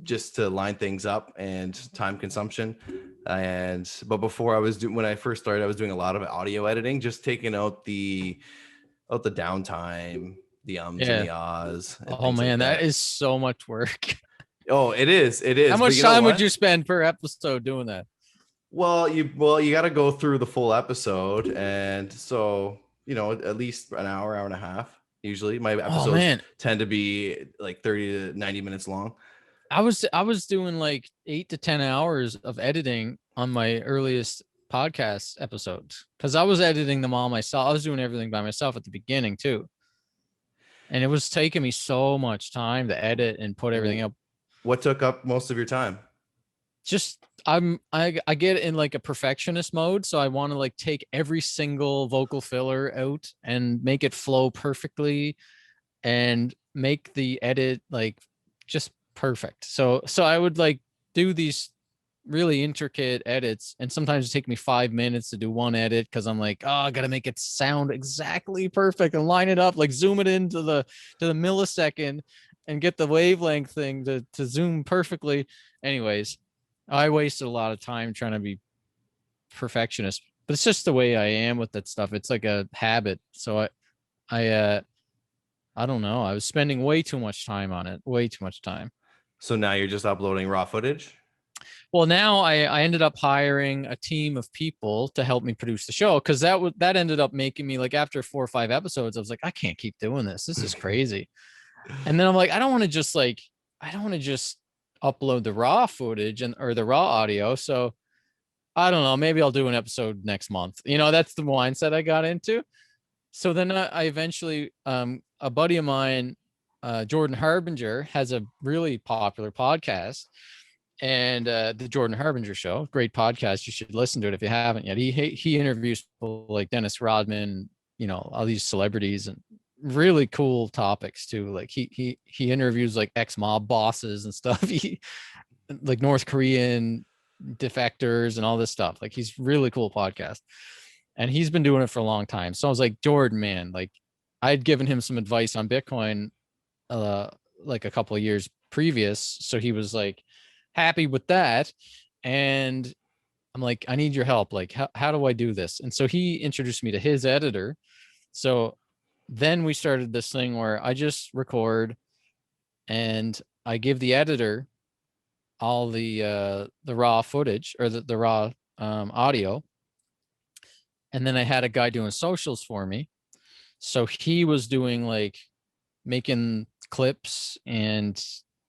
just to line things up and time consumption. But before when I first started, I was doing a lot of audio editing, just taking out the downtime, the ums and the ahs. Oh man, that is so much work. Oh, it is. How much time would you spend per episode doing that? Well, you got to go through the full episode, and so at least an hour and a half. Usually, my episodes tend to be like 30 to 90 minutes long. I was doing like 8 to 10 hours of editing on my earliest podcast episodes because I was editing them all myself. I was doing everything by myself at the beginning too, and it was taking me so much time to edit and put everything up. What took up most of your time? Just I get in like a perfectionist mode, so I want to like take every single vocal filler out and make it flow perfectly and make the edit like just perfect. So I would like do these really intricate edits, and sometimes it take me 5 minutes to do one edit because I'm like, oh, I gotta make it sound exactly perfect and line it up, like zoom it into the millisecond and get the wavelength thing to zoom perfectly. Anyways, I wasted a lot of time trying to be perfectionist, but it's just the way I am with that stuff. It's like a habit. So I don't know. I was spending way too much time on it, way too much time. So now you're just uploading raw footage? Well, now I ended up hiring a team of people to help me produce the show, because that ended up making me, like, after 4 or 5 episodes, I was like, I can't keep doing this. This is crazy. And then I'm like, I don't want to just upload the raw footage or the raw audio. So I don't know, maybe I'll do an episode next month. That's the mindset I got into. So then I eventually, a buddy of mine, Jordan Harbinger, has a really popular podcast, and the Jordan Harbinger Show, great podcast. You should listen to it if you haven't yet. He interviews people like Dennis Rodman, all these celebrities, and really cool topics too. Like he interviews like ex-mob bosses and stuff. He like North Korean defectors and all this stuff. Like, he's really cool podcast, and he's been doing it for a long time. So I was like, Jordan, man, like, I'd given him some advice on Bitcoin like a couple of years previous, so he was like happy with that, and I'm like, I need your help. Like, how do I do this? And so he introduced me to his editor. So then we started this thing where I just record and I give the editor all the raw footage, or the raw audio. And then I had a guy doing socials for me. So he was doing like making clips and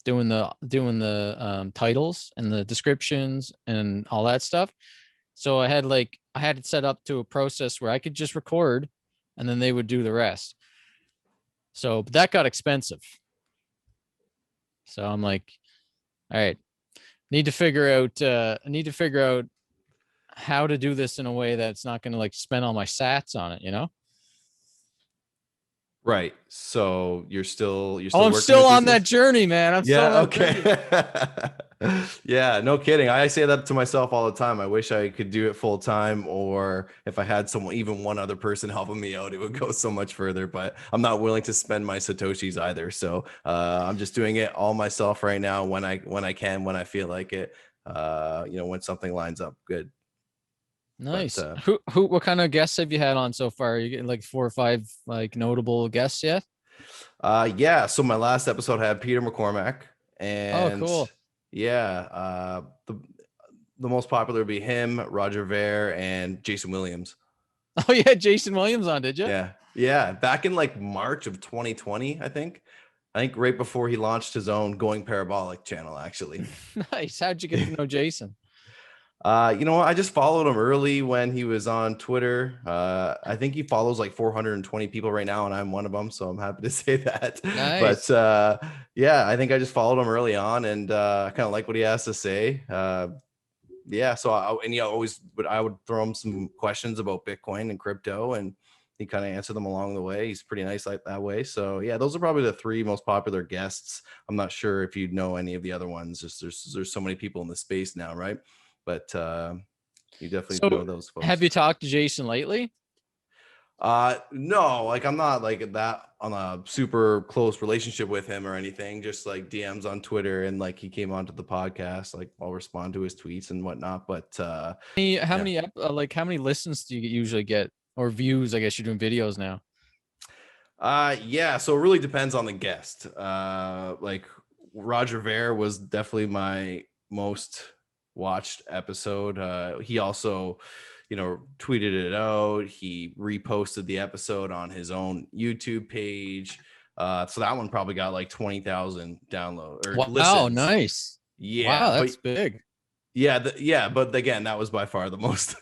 doing the titles and the descriptions and all that stuff. So I had it set up to a process where I could just record and then they would do the rest. So but that got expensive. So I'm like, all right, need to figure out how to do this in a way that's not going to like spend all my sats on it, you know? Right. So you're still I'm working still with on these that things? journey, man. I'm still Yeah, on that journey. okay. Yeah, no kidding. I say that to myself all the time. I wish I could do it full time, or if I had someone, even one other person helping me out, it would go so much further, but I'm not willing to spend my Satoshis either. So I'm just doing it all myself right now when I can, when I feel like it, when something lines up good. Nice. But What kind of guests have you had on so far? Are you getting like 4 or 5 like notable guests yet? yeah, so my last episode had Peter McCormack, Oh, and cool. yeah, the most popular would be him, Roger Ver, and Jason Williams. Oh, you had Jason Williams on, did you? Yeah. Yeah. Back in like March of 2020, I think. I think right before he launched his own Going Parabolic channel, actually. Nice. How'd you get to know Jason? You know what? I just followed him early when he was on Twitter. I think he follows like 420 people right now, and I'm one of them, so I'm happy to say that. Nice. But yeah, I think I just followed him early on, and I kind of like what he has to say. Yeah, so I would throw him some questions about Bitcoin and crypto, and he kind of answered them along the way. He's pretty nice like that way. So yeah, those are probably the 3 most popular guests. I'm not sure if you'd know any of the other ones. Just there's so many people in the space now, right? But you definitely know So those have folks. you talked to Jason lately? No, like I'm not like that on a super close relationship with him or anything, just like DMs on Twitter, and like he came onto the podcast, like I'll respond to his tweets and whatnot. But How yeah. many how many listens do you usually get, or views? I guess you're doing videos now. Yeah, so it really depends on the guest. Like Roger Ver was definitely my most watched episode. He also, tweeted it out. He reposted the episode on his own YouTube page. So that one probably got like 20,000 download or Wow, listens. nice. Yeah, Wow, but that's big. yeah, but again, that was by far the most.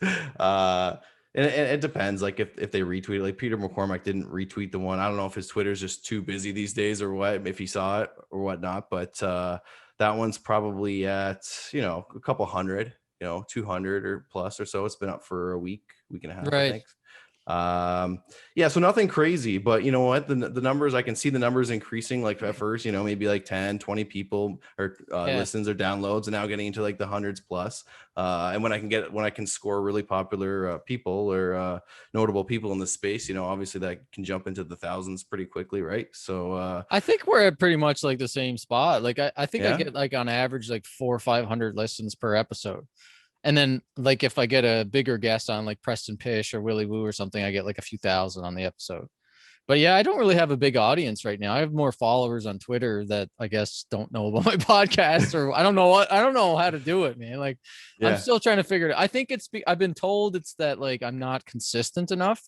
And it depends. Like if they retweet, like Peter McCormack didn't retweet the one. I don't know if his Twitter's just too busy these days or what, if he saw it or whatnot. But that one's probably at a couple hundred, 200 or plus or so. It's been up for a week and a half, I Right. think. Yeah, so nothing crazy, but you know what, the numbers, I can see the numbers increasing, like at first, maybe like 10 20 people or listens or downloads, and now getting into like the hundreds plus. And when I can score really popular people or notable people in the space, obviously that can jump into the thousands pretty quickly, right? So I think we're at pretty much like the same spot. Like I think I yeah. get like on average like 400 or 500 listens per episode. And then like if I get a bigger guest on like Preston Pish or Willy Woo or something, I get like a few thousand on the episode. But yeah, I don't really have a big audience right now. I have more followers on Twitter that I guess don't know about my podcast, or I don't know how to do it, man. Like I'm Yeah. still trying to figure it out. I think I've been told it's that like I'm not consistent enough,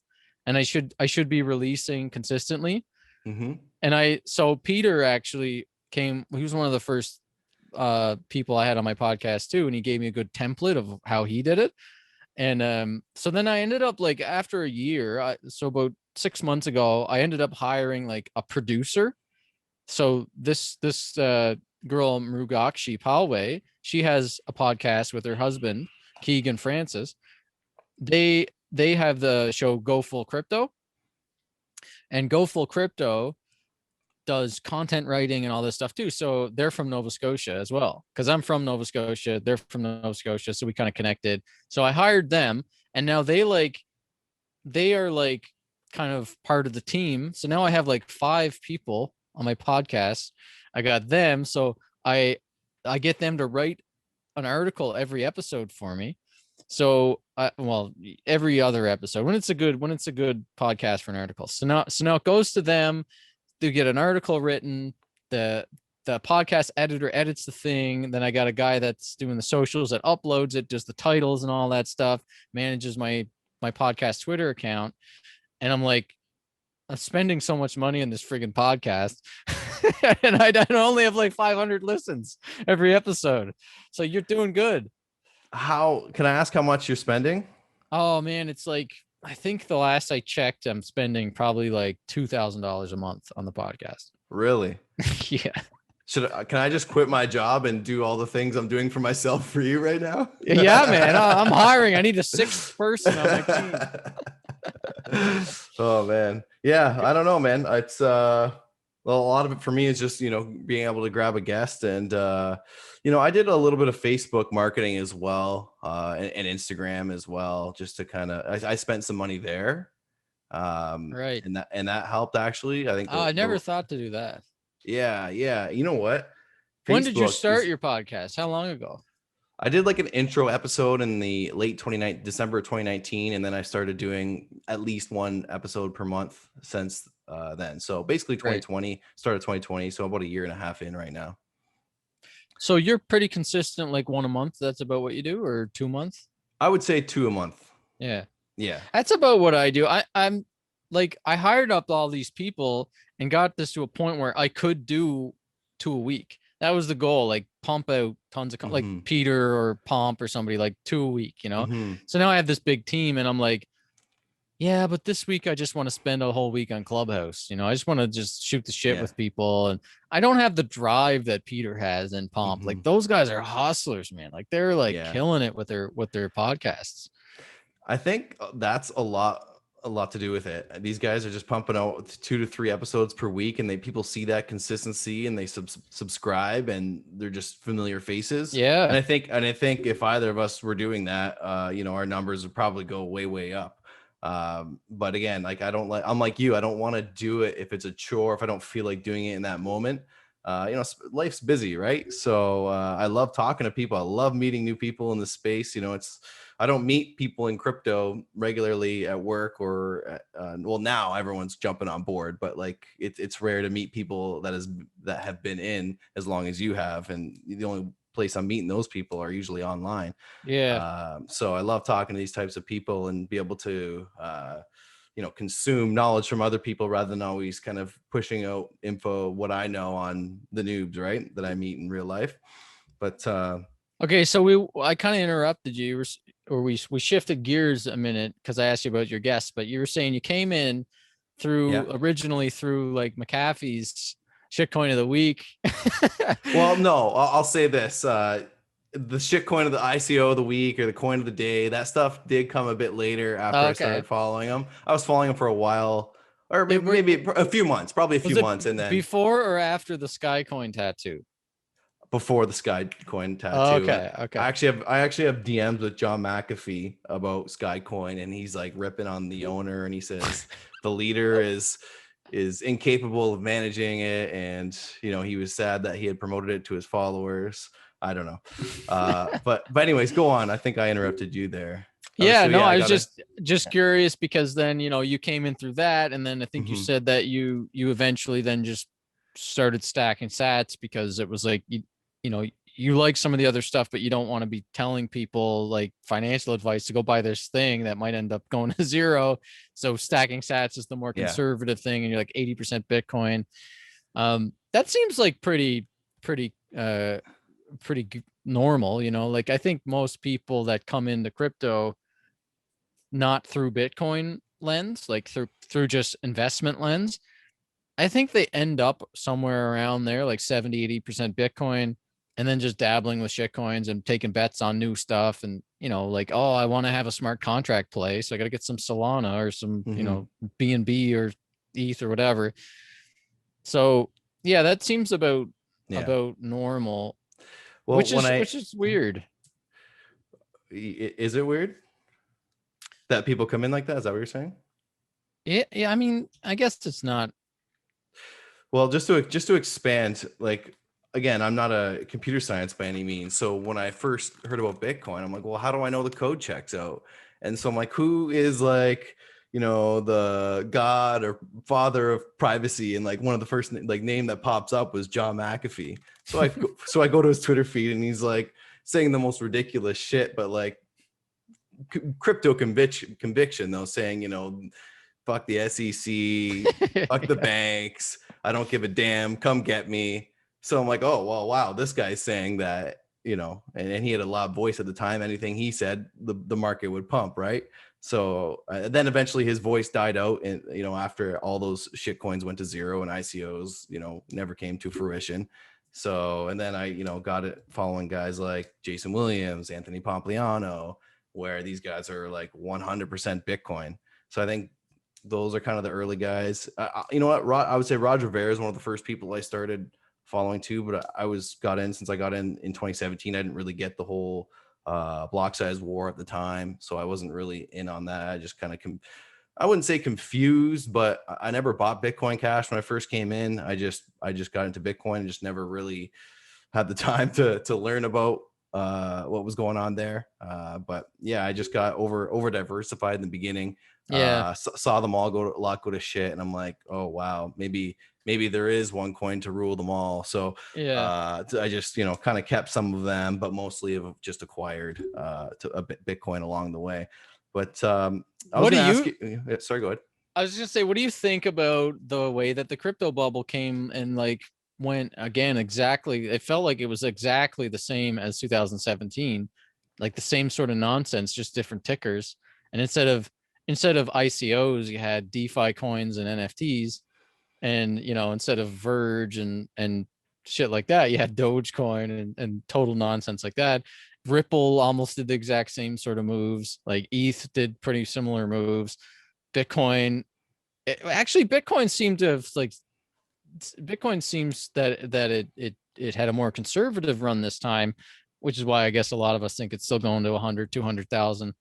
and I should be releasing consistently. Mm-hmm. And so Peter actually came, he was one of the first people I had on my podcast too, and he gave me a good template of how he did it. And so then I ended up like after a year, so about 6 months ago, I ended up hiring like a producer. So this girl Mrugakshi Palway, she has a podcast with her husband Keegan Francis. They have the show Go Full Crypto, and Go Full Crypto does content writing and all this stuff too. So they're from Nova Scotia as well, because I'm from Nova Scotia. They're from Nova Scotia, so we kind of connected. So I hired them, and now they are like kind of part of the team. So now I have like 5 people on my podcast. I got them, so I get them to write an article every episode for me. So well, every other episode when it's a good podcast for an article. So now it goes to them. They get an article written. The podcast editor edits the thing. Then I got a guy that's doing the socials that uploads it, does the titles and all that stuff, manages my podcast Twitter account. And I'm like, I'm spending so much money on this friggin' podcast. and I only have like 500 listens every episode. So you're doing good. How can I ask how much you're spending? Oh man, it's like I think the last I checked, I'm spending probably like $2,000 a month on the podcast. Really? Yeah. Can I just quit my job and do all the things I'm doing for myself for you right now? Yeah, man. I'm hiring. I need a sixth person on my team. Oh man. Yeah, I don't know, man. It's well, a lot of it for me is just, being able to grab a guest and I did a little bit of Facebook marketing as well, and Instagram as well, just to kind of I spent some money there. Right. And that helped actually. I think I never thought to do that. Yeah. You know what? When did you start your podcast? How long ago? I did like an intro episode in the late December of 2019, and then I started doing at least one episode per month since then. So basically 2020, started 2020, so about a year and a half in right now. So you're pretty consistent, like one a month. That's about what you do, or 2 months? I would say 2 a month. Yeah. Yeah. That's about what I do. I'm like, I hired up all these people and got this to a point where I could do 2 a week. That was the goal, like pump out tons of like Peter or Pomp or somebody, like 2 a week, So now I have this big team and I'm like, yeah, but this week I just want to spend a whole week on Clubhouse. I just want to just shoot the shit with people. And I don't have the drive that Peter has and Pomp. Like those guys are hustlers, man. Like they're like killing it with their podcasts. I think that's a lot to do with it. These guys are just pumping out 2 to 3 episodes per week, and people see that consistency and they subscribe, and they're just familiar faces. Yeah. And I think if either of us were doing that, our numbers would probably go way up. But again, like I'm like you, I don't want to do it if it's a chore, if I don't feel like doing it in that moment. Life's busy, right? So I love talking to people. I love meeting new people in the space. I don't meet people in crypto regularly at work or now everyone's jumping on board, but like it's rare to meet people that have been in as long as you have, and the only place I'm meeting those people are usually online. Yeah. So I love talking to these types of people and be able to consume knowledge from other people rather than always kind of pushing out info, what I know on the noobs, right, that I meet in real life. But okay, so I kind of interrupted you, or we shifted gears a minute because I asked you about your guests, but you were saying you came in originally through like McAfee's shitcoin of the week. Well, no, I'll say this. The shitcoin of the ICO of the week or the coin of the day, that stuff did come a bit later after I started following them. I was following them for a while, or maybe a few months, probably a few months. And then before or after the Skycoin tattoo? Before the Skycoin tattoo. Okay. I actually have DMs with John McAfee about Skycoin, and he's like ripping on the owner, and he says the leader is incapable of managing it, and he was sad that he had promoted it to his followers. I don't know. But anyways, go on. I think I interrupted you there. I was just curious because then, you came in through that. And then I think you said that you eventually then just started stacking sats because it was like, you like some of the other stuff, but you don't want to be telling people like financial advice to go buy this thing that might end up going to zero. So stacking sats is the more conservative thing. And you're like 80% Bitcoin. That seems like pretty normal, like I think most people that come into crypto not through Bitcoin lens, like through just investment lens, I think they end up somewhere around there, like 70-80% Bitcoin, and then just dabbling with shitcoins and taking bets on new stuff. And like, oh, I want to have a smart contract play, so I got to get some Solana or some BNB or ETH or whatever. So yeah, that seems about normal. Well, which is weird. Is it weird that people come in like that? Is that what you're saying? Yeah. I mean, I guess it's not. Well, just to expand, like, again, I'm not a computer science by any means. So when I first heard about Bitcoin, I'm like, well, how do I know the code checks out? And so I'm like, who is like, the god or father of privacy? And like one of the first name that pops up was John McAfee. So I go to his Twitter feed, and he's like saying the most ridiculous shit, but like crypto conviction though, saying, fuck the SEC, fuck the banks. I don't give a damn. Come get me. So I'm like, oh, well, wow, this guy's saying that, and he had a loud voice at the time. Anything he said, the market would pump, right? So then eventually his voice died out, and after all those shit coins went to zero and ICOs, never came to fruition. So, and then I, got it following guys like Jason Williams, Anthony Pompliano, where these guys are like 100% Bitcoin. So I think those are kind of the early guys. You know what? I would say Roger Ver is one of the first people I started following too, but since I got in 2017. I didn't really get the whole block size war at the time, so I wasn't really in on that. I just kind of I wouldn't say confused, but I never bought Bitcoin Cash when I first came in. I just got into Bitcoin and just never really had the time to learn about what was going on there. But yeah, I just got over diversified in the beginning. Yeah. Saw them all go to shit, and I'm like, oh wow, maybe there is one coin to rule them all. So Yeah. I just kind of kept some of them, but mostly have just acquired a Bitcoin along the way. But I was going to ask you. Sorry, go ahead. I was just gonna say, what do you think about the way that the crypto bubble came and like went again? Exactly, it felt like it was exactly the same as 2017, like the same sort of nonsense, just different tickers. And instead of ICOs, you had DeFi coins and NFTs, and instead of Verge and shit like that, you had Dogecoin and total nonsense like that. Ripple almost did the exact same sort of moves. Like ETH did pretty similar moves. Bitcoin, Bitcoin seemed to have Bitcoin seems that it had a more conservative run this time, which is why I guess a lot of us think it's still going to 100, 200,000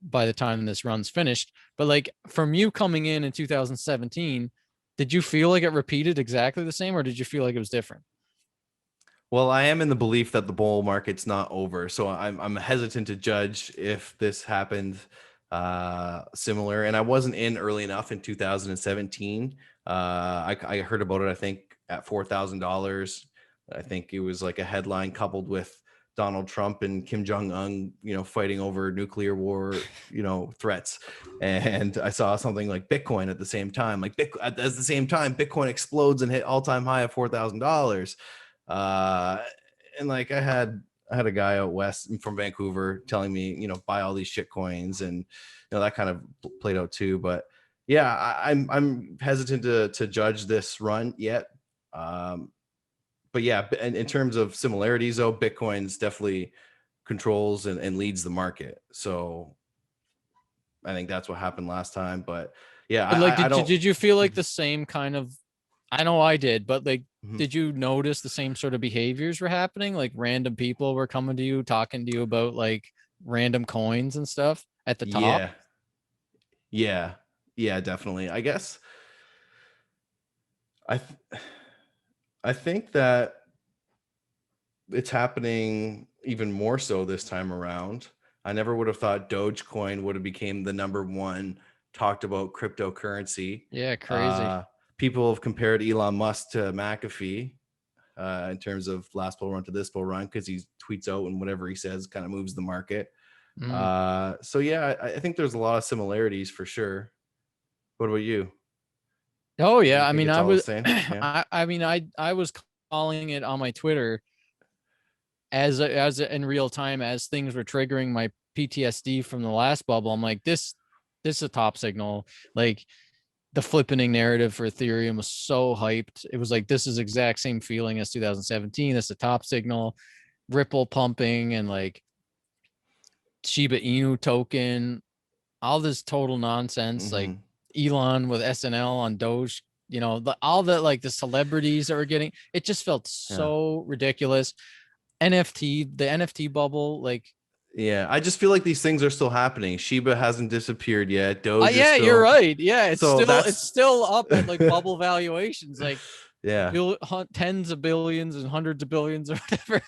by the time this run's finished. But like from you coming in 2017, did you feel like it repeated exactly the same, or did you feel like it was different? Well, I am in the belief that the bull market's not over, so I'm hesitant to judge if this happened similar. And I wasn't in early enough in 2017. I heard about it, I think, at $4,000. I think it was like a headline coupled with Donald Trump and Kim Jong-un, fighting over nuclear war, threats. And I saw something like Bitcoin at the same time. Like at the same time, Bitcoin explodes and hit all-time high of $4,000. And like I had a guy out west from Vancouver telling me, buy all these shit coins, and that kind of played out too. But yeah, I'm hesitant to judge this run yet. But yeah, in terms of similarities, though, Bitcoin's definitely controls and leads the market. So I think that's what happened last time. But yeah, But like, I don't. did you feel like the same kind of? I know I did, but like, Mhm. did you notice the same sort of behaviors were happening? Like random people were coming to you, talking to you about like random coins and stuff at the top. Yeah, yeah, definitely. I guess I I think that it's happening even more so this time around. I never would have thought Dogecoin would have became the number one talked about cryptocurrency. Yeah, crazy. Uh, People have compared Elon Musk to McAfee in terms of last bull run to this bull run, because he tweets out and whatever he says kind of moves the market. Mm. So yeah, I think there's a lot of similarities for sure. What about you? Oh Do yeah, you I think mean, it's I all the was, same? Yeah. I was calling it on my Twitter as in real time as things were triggering my PTSD from the last bubble. I'm like, this is a top signal. Like the flippening narrative for Ethereum was so hyped. It was like, this is exact same feeling as 2017. That's a top signal. Ripple pumping and like Shiba Inu token, all this total nonsense. Like Mm-hmm. Elon with SNL on Doge, all the like the celebrities that were getting, it just felt Yeah. so ridiculous. The NFT bubble, like, Yeah, I just feel like these things are still happening. Shiba hasn't disappeared yet. Doge is yeah, you're still. right. Yeah, So it's that's. still up at like bubble valuations, like Yeah. tens of billions and hundreds of billions or whatever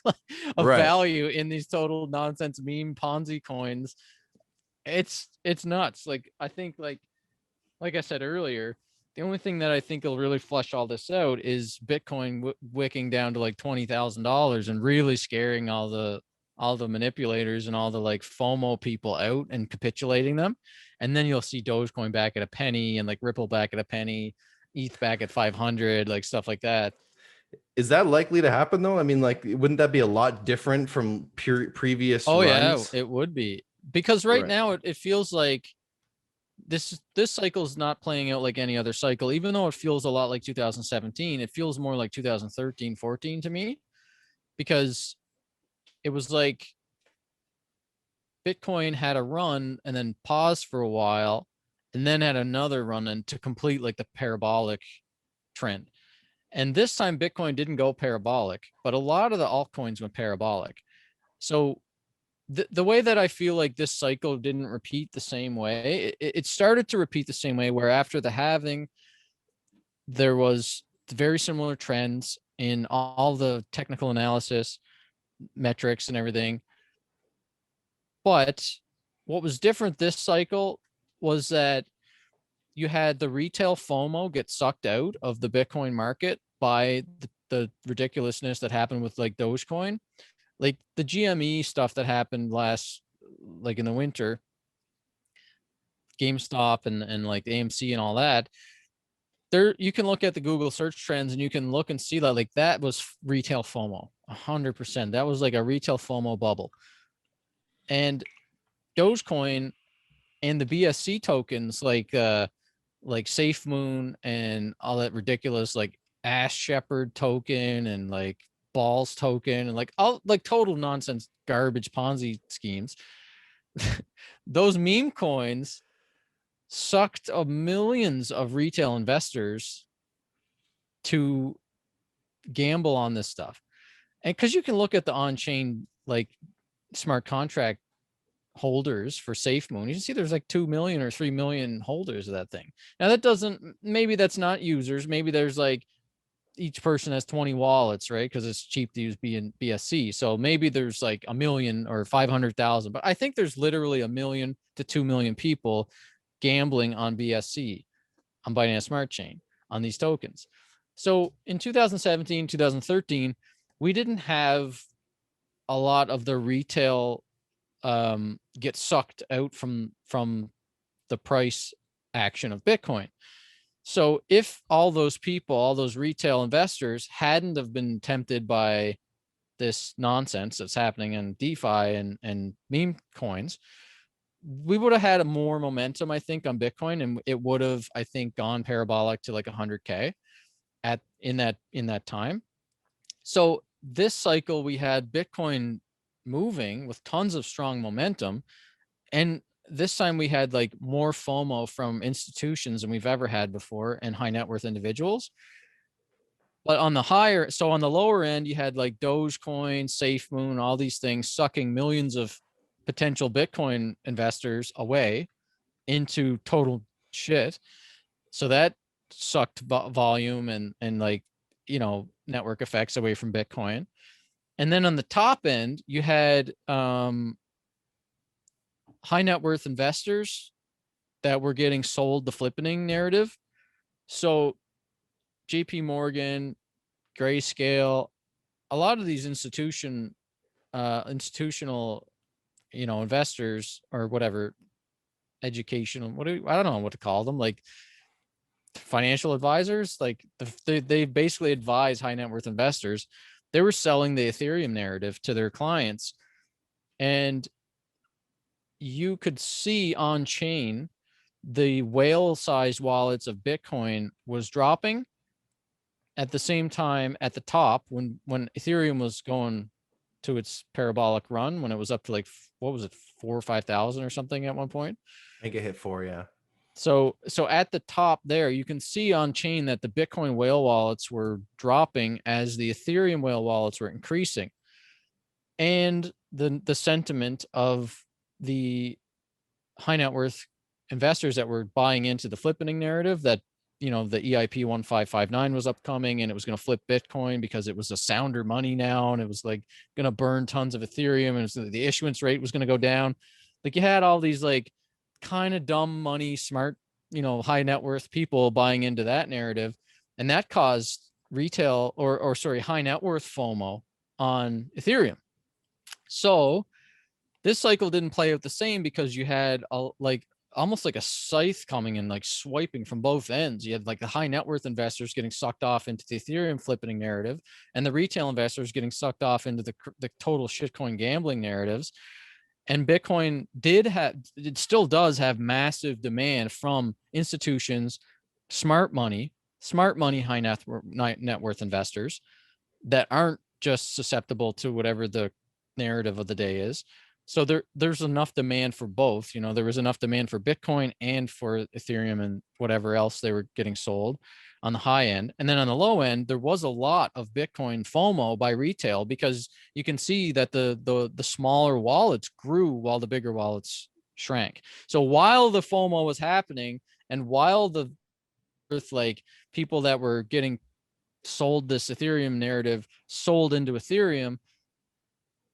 of Right. value in these total nonsense meme Ponzi coins. It's nuts. Like I think like I said earlier, the only thing that I think will really flush all this out is Bitcoin wicking down to like $20,000 and really scaring all the manipulators and all the like FOMO people out and capitulating them. And then you'll see Dogecoin back at a penny and like Ripple back at a penny, ETH back at 500, like stuff like that. Is that likely to happen though? I mean, like, wouldn't that be a lot different from previous Oh yeah, runs? it would be, because right Right. now it feels like this cycle is not playing out like any other cycle. Even though it feels a lot like 2017, it feels more like 2013, 14 to me, because it was like Bitcoin had a run and then paused for a while and then had another run and to complete like the parabolic trend. And this time Bitcoin didn't go parabolic, but a lot of the altcoins went parabolic. So the way that I feel like this cycle didn't repeat the same way, it started to repeat the same way, where after the halving, there was very similar trends in all the technical analysis metrics and everything. But what was different this cycle was that you had the retail FOMO get sucked out of the Bitcoin market by the ridiculousness that happened with like Dogecoin. Like the GME stuff that happened like in the winter, GameStop and like AMC and all that. There, you can look at the Google search trends and you can look and see that like that was retail FOMO, 100%. That was like a retail FOMO bubble. And Dogecoin and the BSC tokens like SafeMoon and all that ridiculous like Ash Shepherd token and like Balls token and like all like total nonsense garbage Ponzi schemes. Those meme coins sucked millions of retail investors to gamble on this stuff. And because you can look at the on-chain like smart contract holders for SafeMoon, you can see there's like 2 million or 3 million holders of that thing. Now that doesn't, maybe that's not users. Maybe there's like each person has 20 wallets, right? Because it's cheap to use BSC. So maybe there's like a million or 500,000, but I think there's literally 1 million to 2 million people gambling on BSC, on Binance Smart Chain, on these tokens. So in 2017, 2013, we didn't have a lot of the retail get sucked out from the price action of Bitcoin. So if all those people, all those retail investors hadn't have been tempted by this nonsense that's happening in DeFi and meme coins, we would have had a more momentum, I think, on Bitcoin, and it would have, I think, gone parabolic to like 100K in that time. So this cycle, we had Bitcoin moving with tons of strong momentum, and this time we had like more FOMO from institutions than we've ever had before and high net worth individuals. But on the lower end, you had like Dogecoin, SafeMoon, all these things sucking millions of potential Bitcoin investors away into total shit. So that sucked volume and like, network effects away from Bitcoin. And then on the top end, you had high net worth investors that were getting sold the flippening narrative. So JP Morgan, Grayscale, a lot of these institutional, investors or whatever, educational, I don't know what to call them, like financial advisors, like they basically advise high net worth investors. They were selling the Ethereum narrative to their clients, and you could see on chain the whale sized wallets of Bitcoin was dropping at the same time at the top when Ethereum was going to its parabolic run, when it was up to like, what was it, 4,000 or 5,000 or something at one point. I think it hit 4, yeah. So at the top there, you can see on chain that the Bitcoin whale wallets were dropping as the Ethereum whale wallets were increasing. And the sentiment of the high net worth investors that were buying into the flippening narrative that, the EIP 1559 was upcoming and it was going to flip Bitcoin because it was a sounder money now, and it was like going to burn tons of Ethereum, and the issuance rate was going to go down. Like you had all these like kind of dumb money, smart, high net worth people buying into that narrative, and that caused retail or high net worth FOMO on Ethereum. So this cycle didn't play out the same because you had a almost like a scythe coming and like swiping from both ends. You had like the high net worth investors getting sucked off into the Ethereum flipping narrative, and the retail investors getting sucked off into the total shitcoin gambling narratives. And Bitcoin it still does have massive demand from institutions, smart money, high net worth investors that aren't just susceptible to whatever the narrative of the day is. So there's enough demand for both. You know, there was enough demand for Bitcoin and for Ethereum and whatever else they were getting sold on the high end. And then on the low end, there was a lot of Bitcoin FOMO by retail, because you can see that the smaller wallets grew while the bigger wallets shrank. So while the FOMO was happening, and while the like people that were getting sold this Ethereum narrative sold into Ethereum,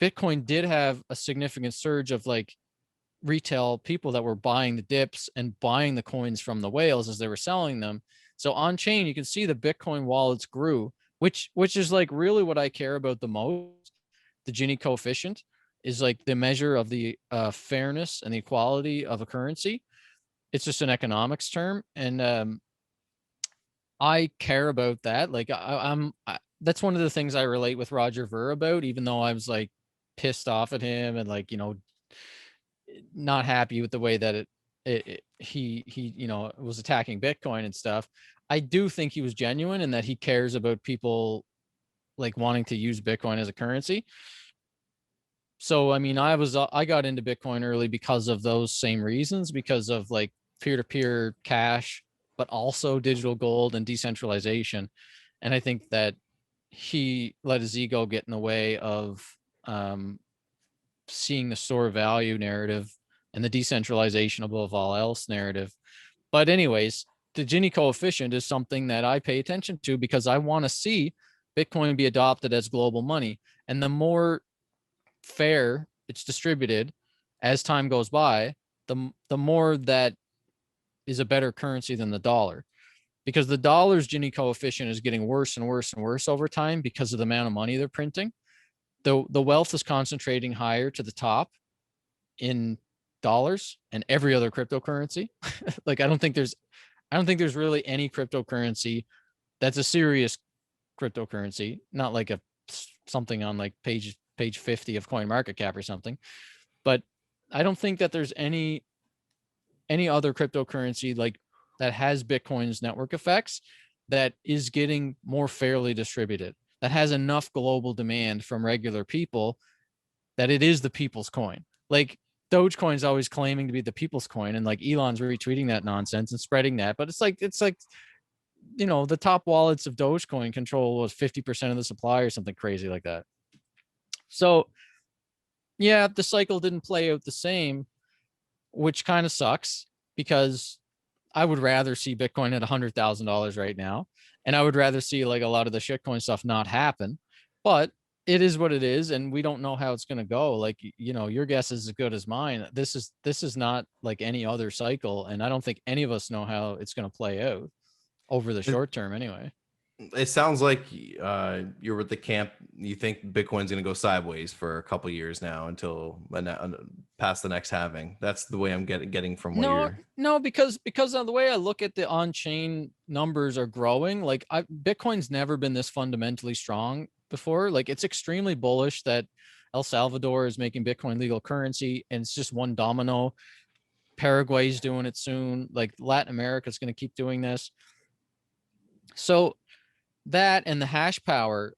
Bitcoin did have a significant surge of like retail people that were buying the dips and buying the coins from the whales as they were selling them. So on chain, you can see the Bitcoin wallets grew, which is like really what I care about the most. The Gini coefficient is like the measure of the fairness and the equality of a currency. It's just an economics term, and I care about that. Like that's one of the things I relate with Roger Ver about, even though I was like pissed off at him and like, you know, not happy with the way that he you know, was attacking Bitcoin and stuff. I do think he was genuine and that he cares about people like wanting to use Bitcoin as a currency. So I mean, I got into Bitcoin early because of those same reasons, because of like peer-to-peer cash, but also digital gold and decentralization. And I think that he let his ego get in the way of seeing the store of value narrative and the decentralization above all else narrative. But anyways, the Gini coefficient is something that I pay attention to because I want to see Bitcoin be adopted as global money. And the more fair it's distributed as time goes by, the more that is a better currency than the dollar. Because the dollar's Gini coefficient is getting worse and worse and worse over time because of the amount of money they're printing. The wealth is concentrating higher to the top in dollars and every other cryptocurrency. Like I don't think there's really any cryptocurrency that's a serious cryptocurrency, not like a something on like page 50 of CoinMarketCap or something. But I don't think that there's any other cryptocurrency like that has Bitcoin's network effects that is getting more fairly distributed, that has enough global demand from regular people that it is the people's coin. Like Dogecoin is always claiming to be the people's coin, and like Elon's retweeting that nonsense and spreading that. But it's like, you know, the top wallets of Dogecoin control was 50% of the supply or something crazy like that. So yeah, the cycle didn't play out the same, which kind of sucks because I would rather see Bitcoin at $100,000 right now. And I would rather see like a lot of the shitcoin stuff not happen, but it is what it is. And we don't know how it's going to go. Like, you know, your guess is as good as mine. This is not like any other cycle. And I don't think any of us know how it's going to play out over the short term anyway. It sounds like you're with the camp. You think Bitcoin's going to go sideways for a couple years now until past the next halving. That's the way I'm getting from what you're. No, because of the way I look at the on-chain numbers are growing. Like Bitcoin's never been this fundamentally strong before. Like it's extremely bullish that El Salvador is making Bitcoin legal currency, and it's just one domino. Paraguay's doing it soon. Like Latin America is going to keep doing this. So that and the hash power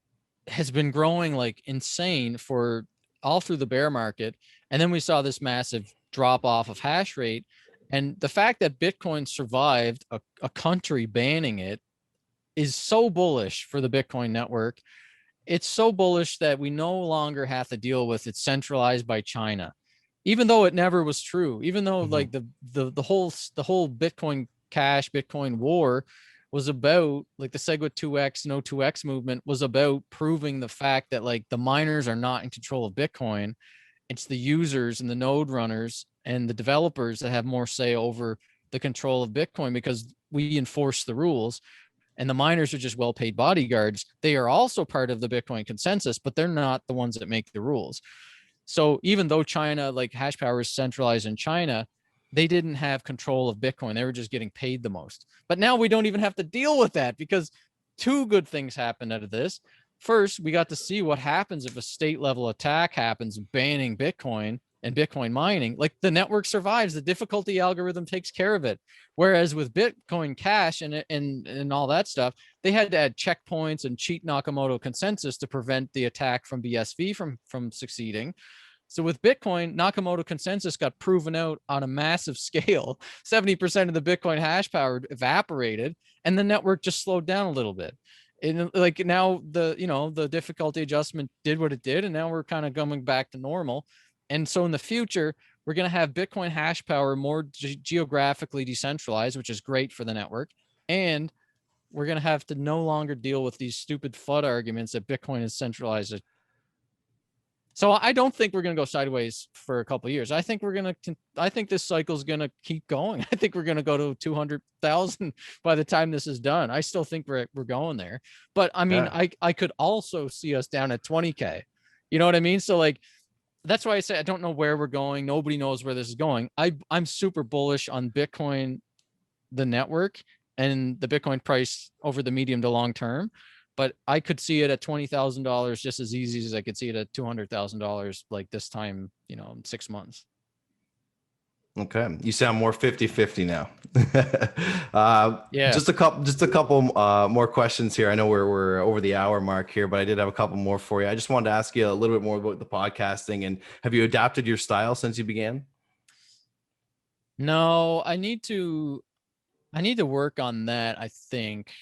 has been growing like insane for all through the bear market. And then we saw this massive drop off of hash rate. And the fact that Bitcoin survived a country banning it is so bullish for the Bitcoin network. It's so bullish that we no longer have to deal with it centralized by China, even though it never was true, even though like the whole Bitcoin Cash, Bitcoin war was about like the SegWit 2x, no 2x movement was about proving the fact that like the miners are not in control of Bitcoin. It's the users and the node runners and the developers that have more say over the control of Bitcoin because we enforce the rules. And the miners are just well-paid bodyguards. They are also part of the Bitcoin consensus, but they're not the ones that make the rules. So even though China, like hash power is centralized in China, they didn't have control of Bitcoin. They were just getting paid the most. But now we don't even have to deal with that, because two good things happened out of this. First, we got to see what happens if a state level attack happens banning Bitcoin and Bitcoin mining. Like, the network survives, the difficulty algorithm takes care of it. Whereas with Bitcoin Cash and all that stuff, they had to add checkpoints and cheat Nakamoto consensus to prevent the attack from BSV from succeeding. So with Bitcoin, Nakamoto consensus got proven out on a massive scale. 70% of the Bitcoin hash power evaporated, and the network just slowed down a little bit. And like, now the difficulty adjustment did what it did, and now we're kind of coming back to normal. And so in the future, we're going to have Bitcoin hash power more geographically decentralized, which is great for the network. And we're going to have to no longer deal with these stupid FUD arguments that Bitcoin is centralized. So I don't think we're going to go sideways for a couple of years. I think this cycle is going to keep going. I think we're going to go to 200,000 by the time this is done. I still think we're going there. But I mean, yeah. I could also see us down at 20K. You know what I mean? So like, that's why I say I don't know where we're going. Nobody knows where this is going. I'm super bullish on Bitcoin, the network, and the Bitcoin price over the medium to long term. But I could see it at $20,000 just as easy as I could see it at $200,000 like this time, in 6 months. Okay. You sound more 50-50 now. Yeah. Just a couple more questions here. I know we're over the hour mark here, but I did have a couple more for you. I just wanted to ask you a little bit more about the podcasting, and have you adapted your style since you began? No, I need to work on that, I think.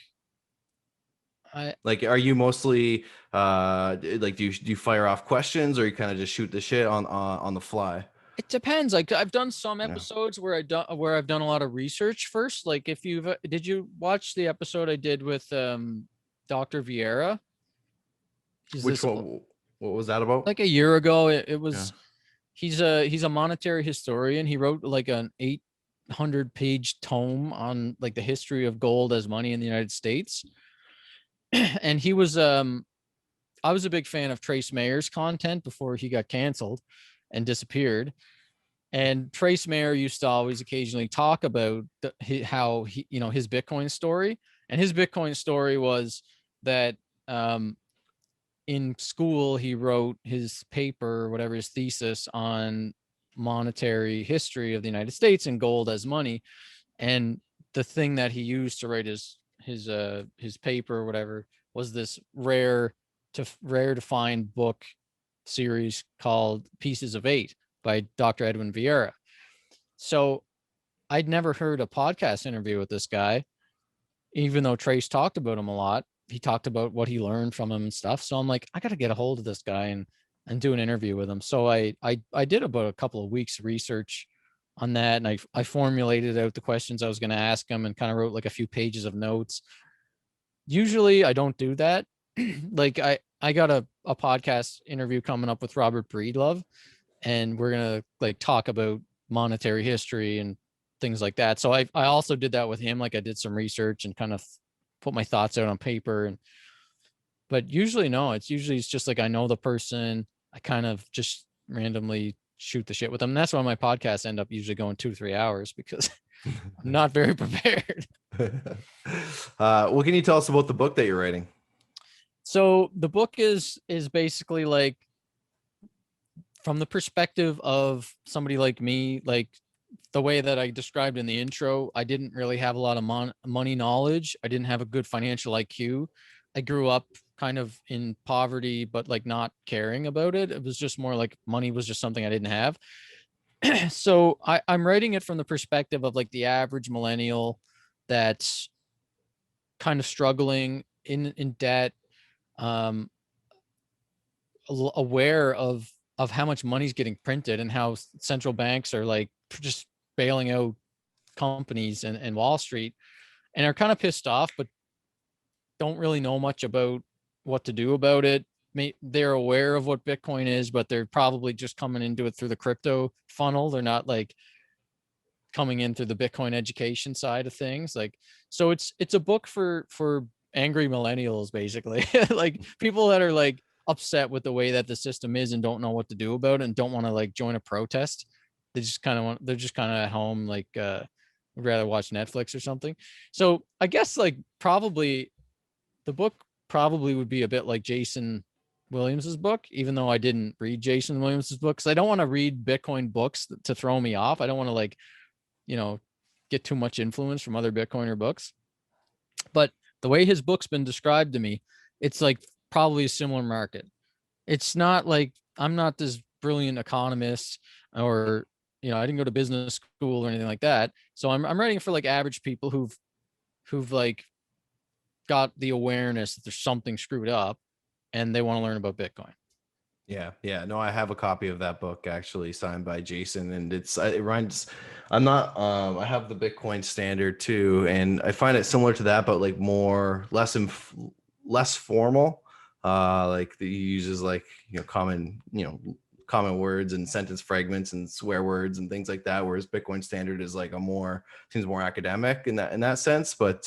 Are you mostly like do you fire off questions, or you kind of just shoot the shit on the fly? It depends. Like, I've done some episodes where I've done a lot of research first. Like, did you watch the episode I did with Dr. Vieira? Which one? What was that about? Like a year ago. It was. Yeah. He's a monetary historian. He wrote like an 800-page tome on like the history of gold as money in the United States. And he was I was a big fan of Trace Mayer's content before he got canceled and disappeared. And Trace Mayer used to always occasionally talk about how he, his Bitcoin story. And his Bitcoin story was that in school, he wrote his paper, or whatever, his thesis on monetary history of the United States and gold as money. And the thing that he used to write his paper or whatever was this rare to find book series called Pieces of Eight by Dr. Edwin Vieira. So I'd never heard a podcast interview with this guy, even though Trace talked about him a lot. He talked about what he learned from him and stuff. So I'm like, I got to get a hold of this guy and do an interview with him. So I did about a couple of weeks research on that, and I formulated out the questions I was going to ask him and kind of wrote like a few pages of notes. Usually I don't do that. Like I got a podcast interview coming up with Robert Breedlove, and we're going to like talk about monetary history and things like that. So I also did that with him. Like, I did some research and kind of put my thoughts out on paper. But usually it's just like, I know the person, I kind of just randomly shoot the shit with them. And that's why my podcasts end up usually going 2-3 hours, because I'm not very prepared. What can you tell us about the book that you're writing? So the book is basically like from the perspective of somebody like me. Like, the way that I described in the intro, I didn't really have a lot of money knowledge. I didn't have a good financial IQ. I grew up kind of in poverty, but like not caring about it. It was just more like money was just something I didn't have. So I'm writing it from the perspective of like the average millennial that's kind of struggling in debt, aware of how much money's getting printed and how central banks are like just bailing out companies and Wall Street, and are kind of pissed off, but don't really know much about what to do about it. They're aware of what Bitcoin is, but they're probably just coming into it through the crypto funnel. They're not like coming in through the Bitcoin education side of things. Like, so it's a book for angry millennials, basically. Like, people that are like upset with the way that the system is and don't know what to do about it and don't want to like join a protest. they're just kind of at home, like would rather watch Netflix or something. So I guess like probably the book probably would be a bit like Jason Williams's book, even though I didn't read Jason Williams's books. I don't want to read Bitcoin books to throw me off. I don't want to like, get too much influence from other Bitcoiner books. But the way his book's been described to me, it's like probably a similar market. It's not like I'm not this brilliant economist, or I didn't go to business school or anything like that. So I'm writing for like average people who've like got the awareness that there's something screwed up and they want to learn about Bitcoin. Yeah. No, I have a copy of that book actually signed by Jason, and it runs. I'm not. I have the Bitcoin Standard too, and I find it similar to that, but like less formal. Like he uses like common words and sentence fragments and swear words and things like that. Whereas Bitcoin Standard is like seems more academic in that sense. But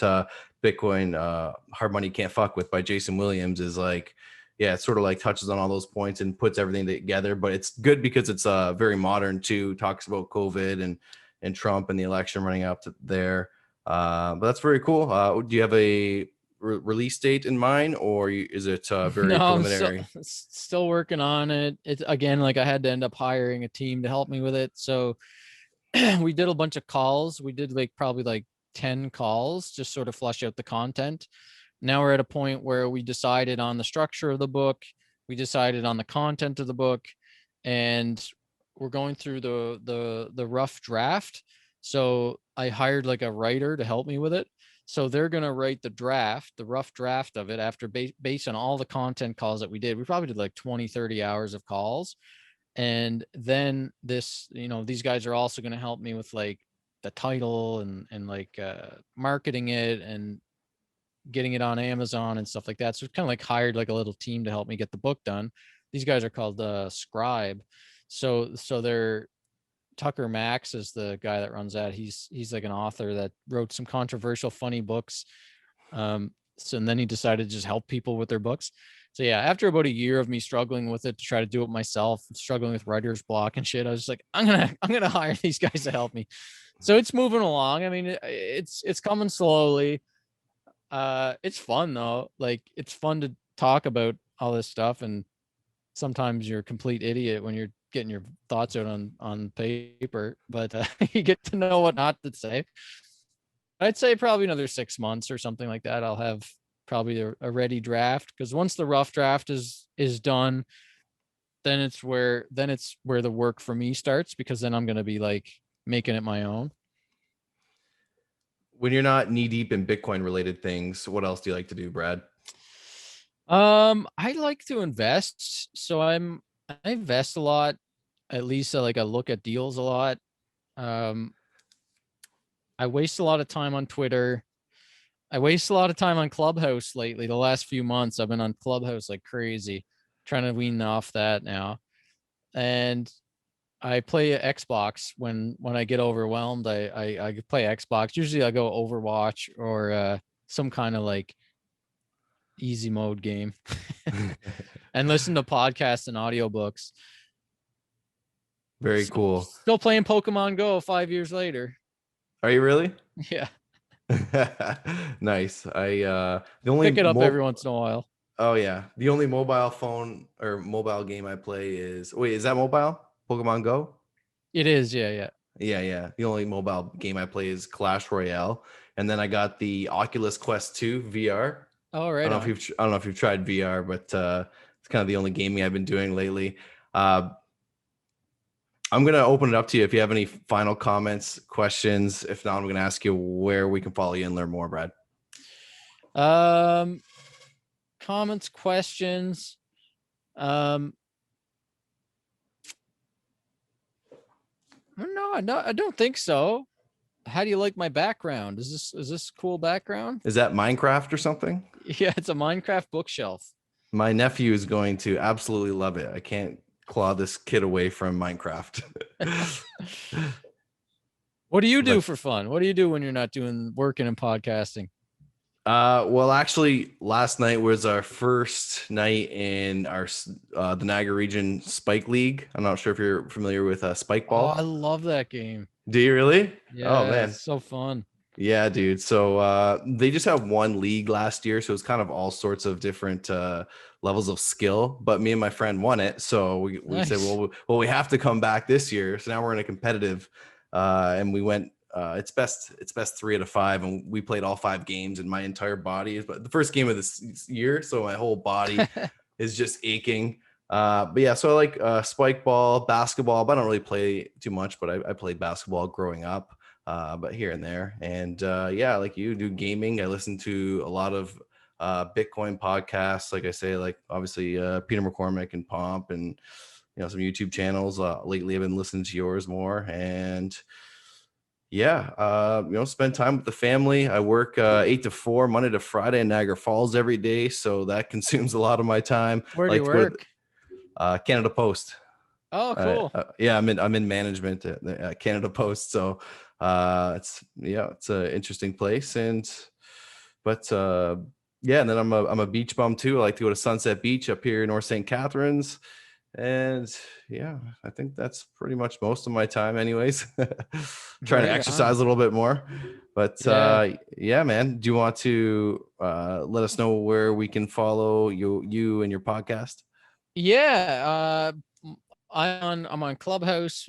Bitcoin Hard Money Can't Fuck With by Jason Williams is like. Yeah, it sort of like touches on all those points and puts everything together, but it's good because it's very modern too. Talks about COVID and Trump and the election running up to there. But that's very cool. Do you have a release date in mind, or is it very preliminary? I'm still working on it. It's again, like I had to end up hiring a team to help me with it. So we did a bunch of calls. We did like probably like 10 calls, just sort of flush out the content. Now we're at a point where we decided on the structure of the book, we decided on the content of the book, and we're going through the rough draft. So I hired like a writer to help me with it. So they're going to write the rough draft of it after based on all the content calls that we did. We probably did like 20, 30 hours of calls. And then these guys are also going to help me with like the title and like marketing it and getting it on Amazon and stuff like that. So it's kind of like hired like a little team to help me get the book done. These guys are called Scribe. So they're Tucker Max is the guy that runs that. He's like an author that wrote some controversial, funny books. And then he decided to just help people with their books. So yeah, after about a year of me struggling with it to try to do it myself, struggling with writer's block and shit, I was just like, I'm gonna hire these guys to help me. So it's moving along. I mean, it's coming slowly. It's fun though. Like it's fun to talk about all this stuff, and sometimes you're a complete idiot when you're getting your thoughts out on paper, but you get to know what not to say. I'd say probably another 6 months or something like that. I'll have probably a ready draft, because once the rough draft is done, then it's where the work for me starts, because then I'm going to be like making it my own. When you're not knee deep in Bitcoin related things, what else do you like to do, Brad? I like to invest. So I invest a lot. At least I look at deals a lot. I waste a lot of time on Twitter. I waste a lot of time on Clubhouse lately. The last few months I've been on Clubhouse like crazy, trying to wean off that now. And I play Xbox when I get overwhelmed. I play Xbox. Usually I go Overwatch or some kind of like easy mode game and listen to podcasts and audiobooks. Very cool. Still playing Pokemon Go 5 years later. Are you really? Yeah. Nice. The only pick it up every once in a while. Oh yeah. The only mobile phone or mobile game I play is that mobile? Pokemon Go? It is, yeah. Yeah. The only mobile game I play is Clash Royale. And then I got the Oculus Quest 2 VR. Oh, right. I don't know if you've tried VR, but it's kind of the only gaming I've been doing lately. I'm going to open it up to you if you have any final comments, questions. If not, I'm going to ask you where we can follow you and learn more, Brad. Comments, questions. No, I don't think so. How do you like my background? Is this cool background? Is that Minecraft or something? Yeah, it's a Minecraft bookshelf. My nephew is going to absolutely love it. I can't claw this kid away from Minecraft. What do you do for fun? What do you do when you're not doing working and podcasting? Well, actually, last night was our first night in our the Niagara Region Spike League. I'm not sure if you're familiar with Spike Oh, I Ball. love that game. Do you really? Oh Yeah, man, it's so fun. yeah, dude. So they just have one league last year, so it's kind of all sorts of different levels of skill. But me and my friend won it, so we said, Nice. we have to come back this year. So now we're in a competitive, and we went. It's best 3 out of 5, and we played all 5 games. And my entire body is, but the first game of this year, so my whole body is just aching. But yeah, so I like spike ball, basketball. But I don't really play too much, but I played basketball growing up, but here and there. And yeah, like you do gaming. I listen to a lot of Bitcoin podcasts. Like I say, like obviously Peter McCormick and Pomp, and some YouTube channels. Lately, I've been listening to yours more, and yeah, spend time with the family. I work 8 to 4, Monday to Friday in Niagara Falls every day, so that consumes a lot of my time. Where I do like you to go to work? Canada Post. Oh, cool. Yeah, I'm in management at Canada Post, so it's an interesting place. And but yeah, and then I'm a beach bum too. I like to go to Sunset Beach up here in North St. Catharines. And yeah, I think that's pretty much most of my time anyways. Trying to Right exercise on. a little bit more. But Yeah. yeah, man, do you want to let us know where we can follow you and your podcast? Yeah. I'm on Clubhouse,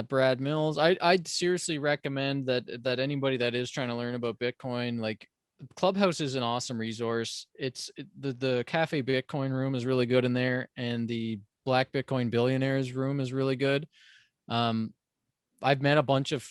Brad Mills. I'd seriously recommend that anybody that is trying to learn about Bitcoin, like Clubhouse is an awesome resource. The Cafe Bitcoin room is really good in there, and the Black Bitcoin Billionaires room is really good. Um, I've met a bunch of,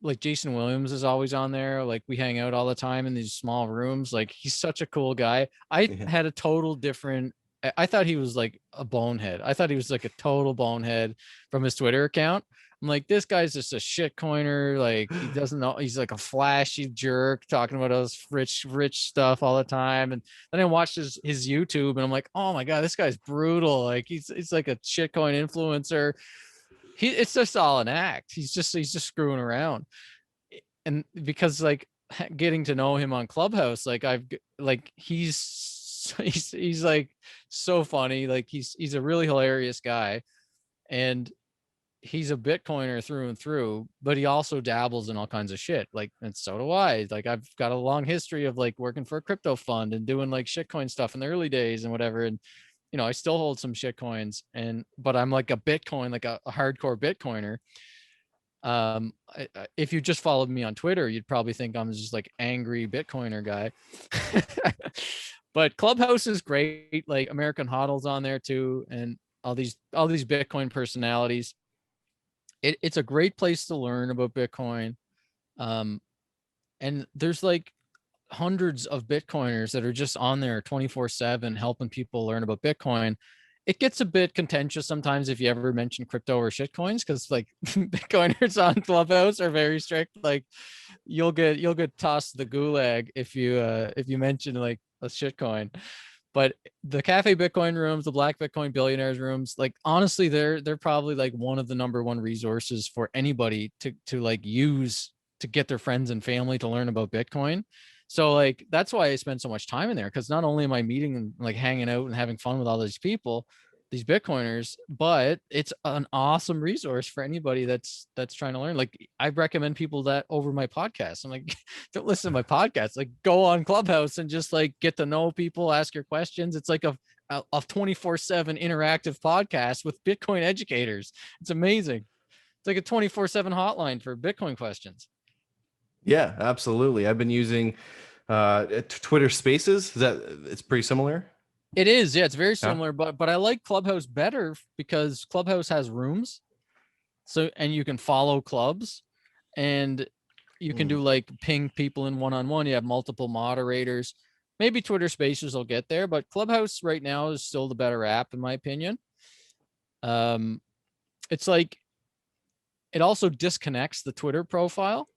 like, Jason Williams is always on there. Like, we hang out all the time in these small rooms. Like, he's such a cool guy. I Yeah. had a total different I thought he was like a bonehead. I thought he was like a total bonehead from his Twitter account. I'm like, this guy's just a shit coiner. Like, he doesn't know. He's like a flashy jerk talking about us rich stuff all the time. And then I watched his YouTube, and I'm like, oh my god, this guy's brutal. Like, he's like a shitcoin influencer. It's just all an act. He's just screwing around. And because, like, getting to know him on Clubhouse, like, he's like so funny. Like, he's a really hilarious guy, and he's a Bitcoiner through and through, but he also dabbles in all kinds of shit. Like, and so do I. Like, I've got a long history of like working for a crypto fund and doing like shitcoin stuff in the early days and whatever. And I still hold some shitcoins, but I'm like a Bitcoin, like a hardcore Bitcoiner. If you just followed me on Twitter, you'd probably think I'm just like angry Bitcoiner guy. But Clubhouse is great. Like, American HODLers on there too, and all these Bitcoin personalities. It's a great place to learn about Bitcoin. Um, and there's like hundreds of Bitcoiners that are just on there 24/7 helping people learn about Bitcoin. It gets a bit contentious sometimes if you ever mention crypto or shitcoins, because like Bitcoiners on Clubhouse are very strict. Like, you'll get tossed the gulag if you mention like a shitcoin. But the Cafe Bitcoin rooms, the Black Bitcoin Billionaires rooms, like, honestly, they're probably like one of the number one resources for anybody to like use to get their friends and family to learn about Bitcoin. So, like, that's why I spend so much time in there, because not only am I meeting and like hanging out and having fun with all these people, these Bitcoiners, but it's an awesome resource for anybody that's trying to learn. Like, I recommend people that over my podcast. I'm like, don't listen to my podcast. Like, go on Clubhouse and just like get to know people, ask your questions. It's like a 24/7 interactive podcast with Bitcoin educators. It's amazing. It's like a 24/7 hotline for Bitcoin questions. Yeah, absolutely. I've been using Twitter Spaces. It's pretty similar? It is, yeah, it's very Yeah. similar, but I like Clubhouse better because Clubhouse has rooms. So, and you can follow clubs, and you can do like ping people in one-on-one. You have multiple moderators. Maybe Twitter Spaces will get there, but Clubhouse right now is still the better app in my opinion. It's like, it also disconnects the Twitter profile.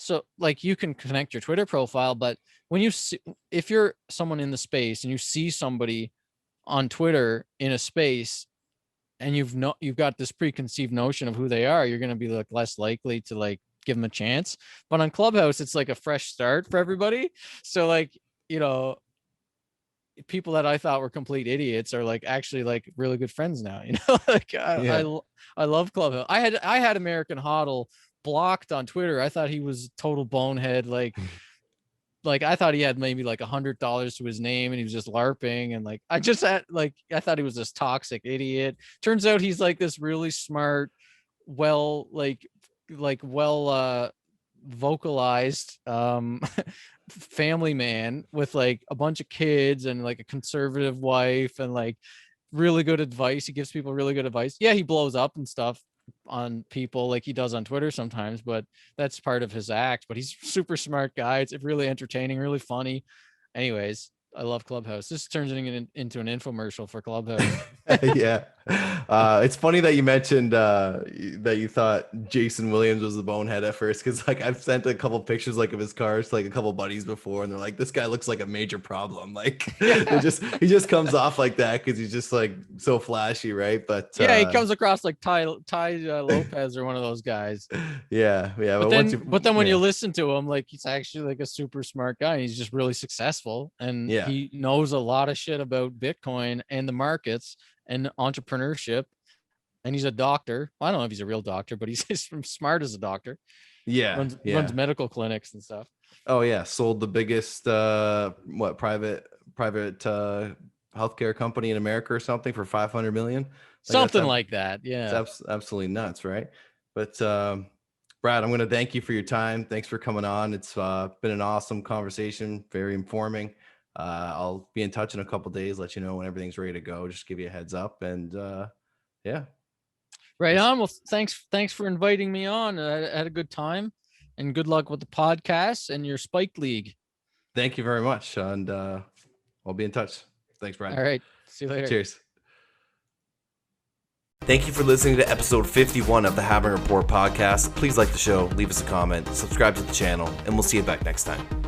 So, like, you can connect your Twitter profile, but when you see, if you're someone in the space and you see somebody on Twitter in a space, and you've got this preconceived notion of who they are, you're going to be like less likely to like give them a chance. But on Clubhouse, it's like a fresh start for everybody. So, like, you know, people that I thought were complete idiots are like actually like really good friends now. You know, like I love Clubhouse. I had American HODL blocked on Twitter. I thought he was total bonehead. Like I thought he had maybe like $100 to his name and he was just LARPing. And like, I thought he was this toxic idiot. Turns out he's like this really smart, well, vocalized, family man with like a bunch of kids and like a conservative wife and like really good advice. He gives people really good advice. Yeah, he blows up and stuff on people like he does on Twitter sometimes, but that's part of his act. But he's a super smart guy. It's really entertaining, really funny. Anyways, I love Clubhouse. This turns into an infomercial for Clubhouse. Yeah. It's funny that you mentioned that you thought Jason Williams was the bonehead at first, because like I've sent a couple pictures like of his cars to like a couple buddies before, and they're like, this guy looks like a major problem. Like he just comes off like that because he's just like so flashy, right? But yeah, he comes across like Ty Lopez or one of those guys. Yeah. But then when you listen to him, like he's actually like a super smart guy. He's just really successful, and he knows a lot of shit about Bitcoin and the markets and entrepreneurship. And he's a doctor. Well, I don't know if he's a real doctor, but he's smart as a doctor. Runs medical clinics and stuff. Oh yeah, sold the biggest private healthcare company in America or something for 500 million. Something like that. Yeah. It's absolutely nuts, right? But Brad, I'm going to thank you for your time. Thanks for coming on. It's been an awesome conversation, very informing. I'll be in touch in a couple days, let you know when everything's ready to go. Just give you a heads up, and yeah. Right on. Well, thanks for inviting me on. I had a good time, and good luck with the podcast and your Spike League. Thank you very much, and I'll be in touch. Thanks, Brad. All right. See you later. Cheers. Thank you for listening to episode 51 of the Halving Report podcast. Please like the show, leave us a comment, subscribe to the channel, and we'll see you back next time.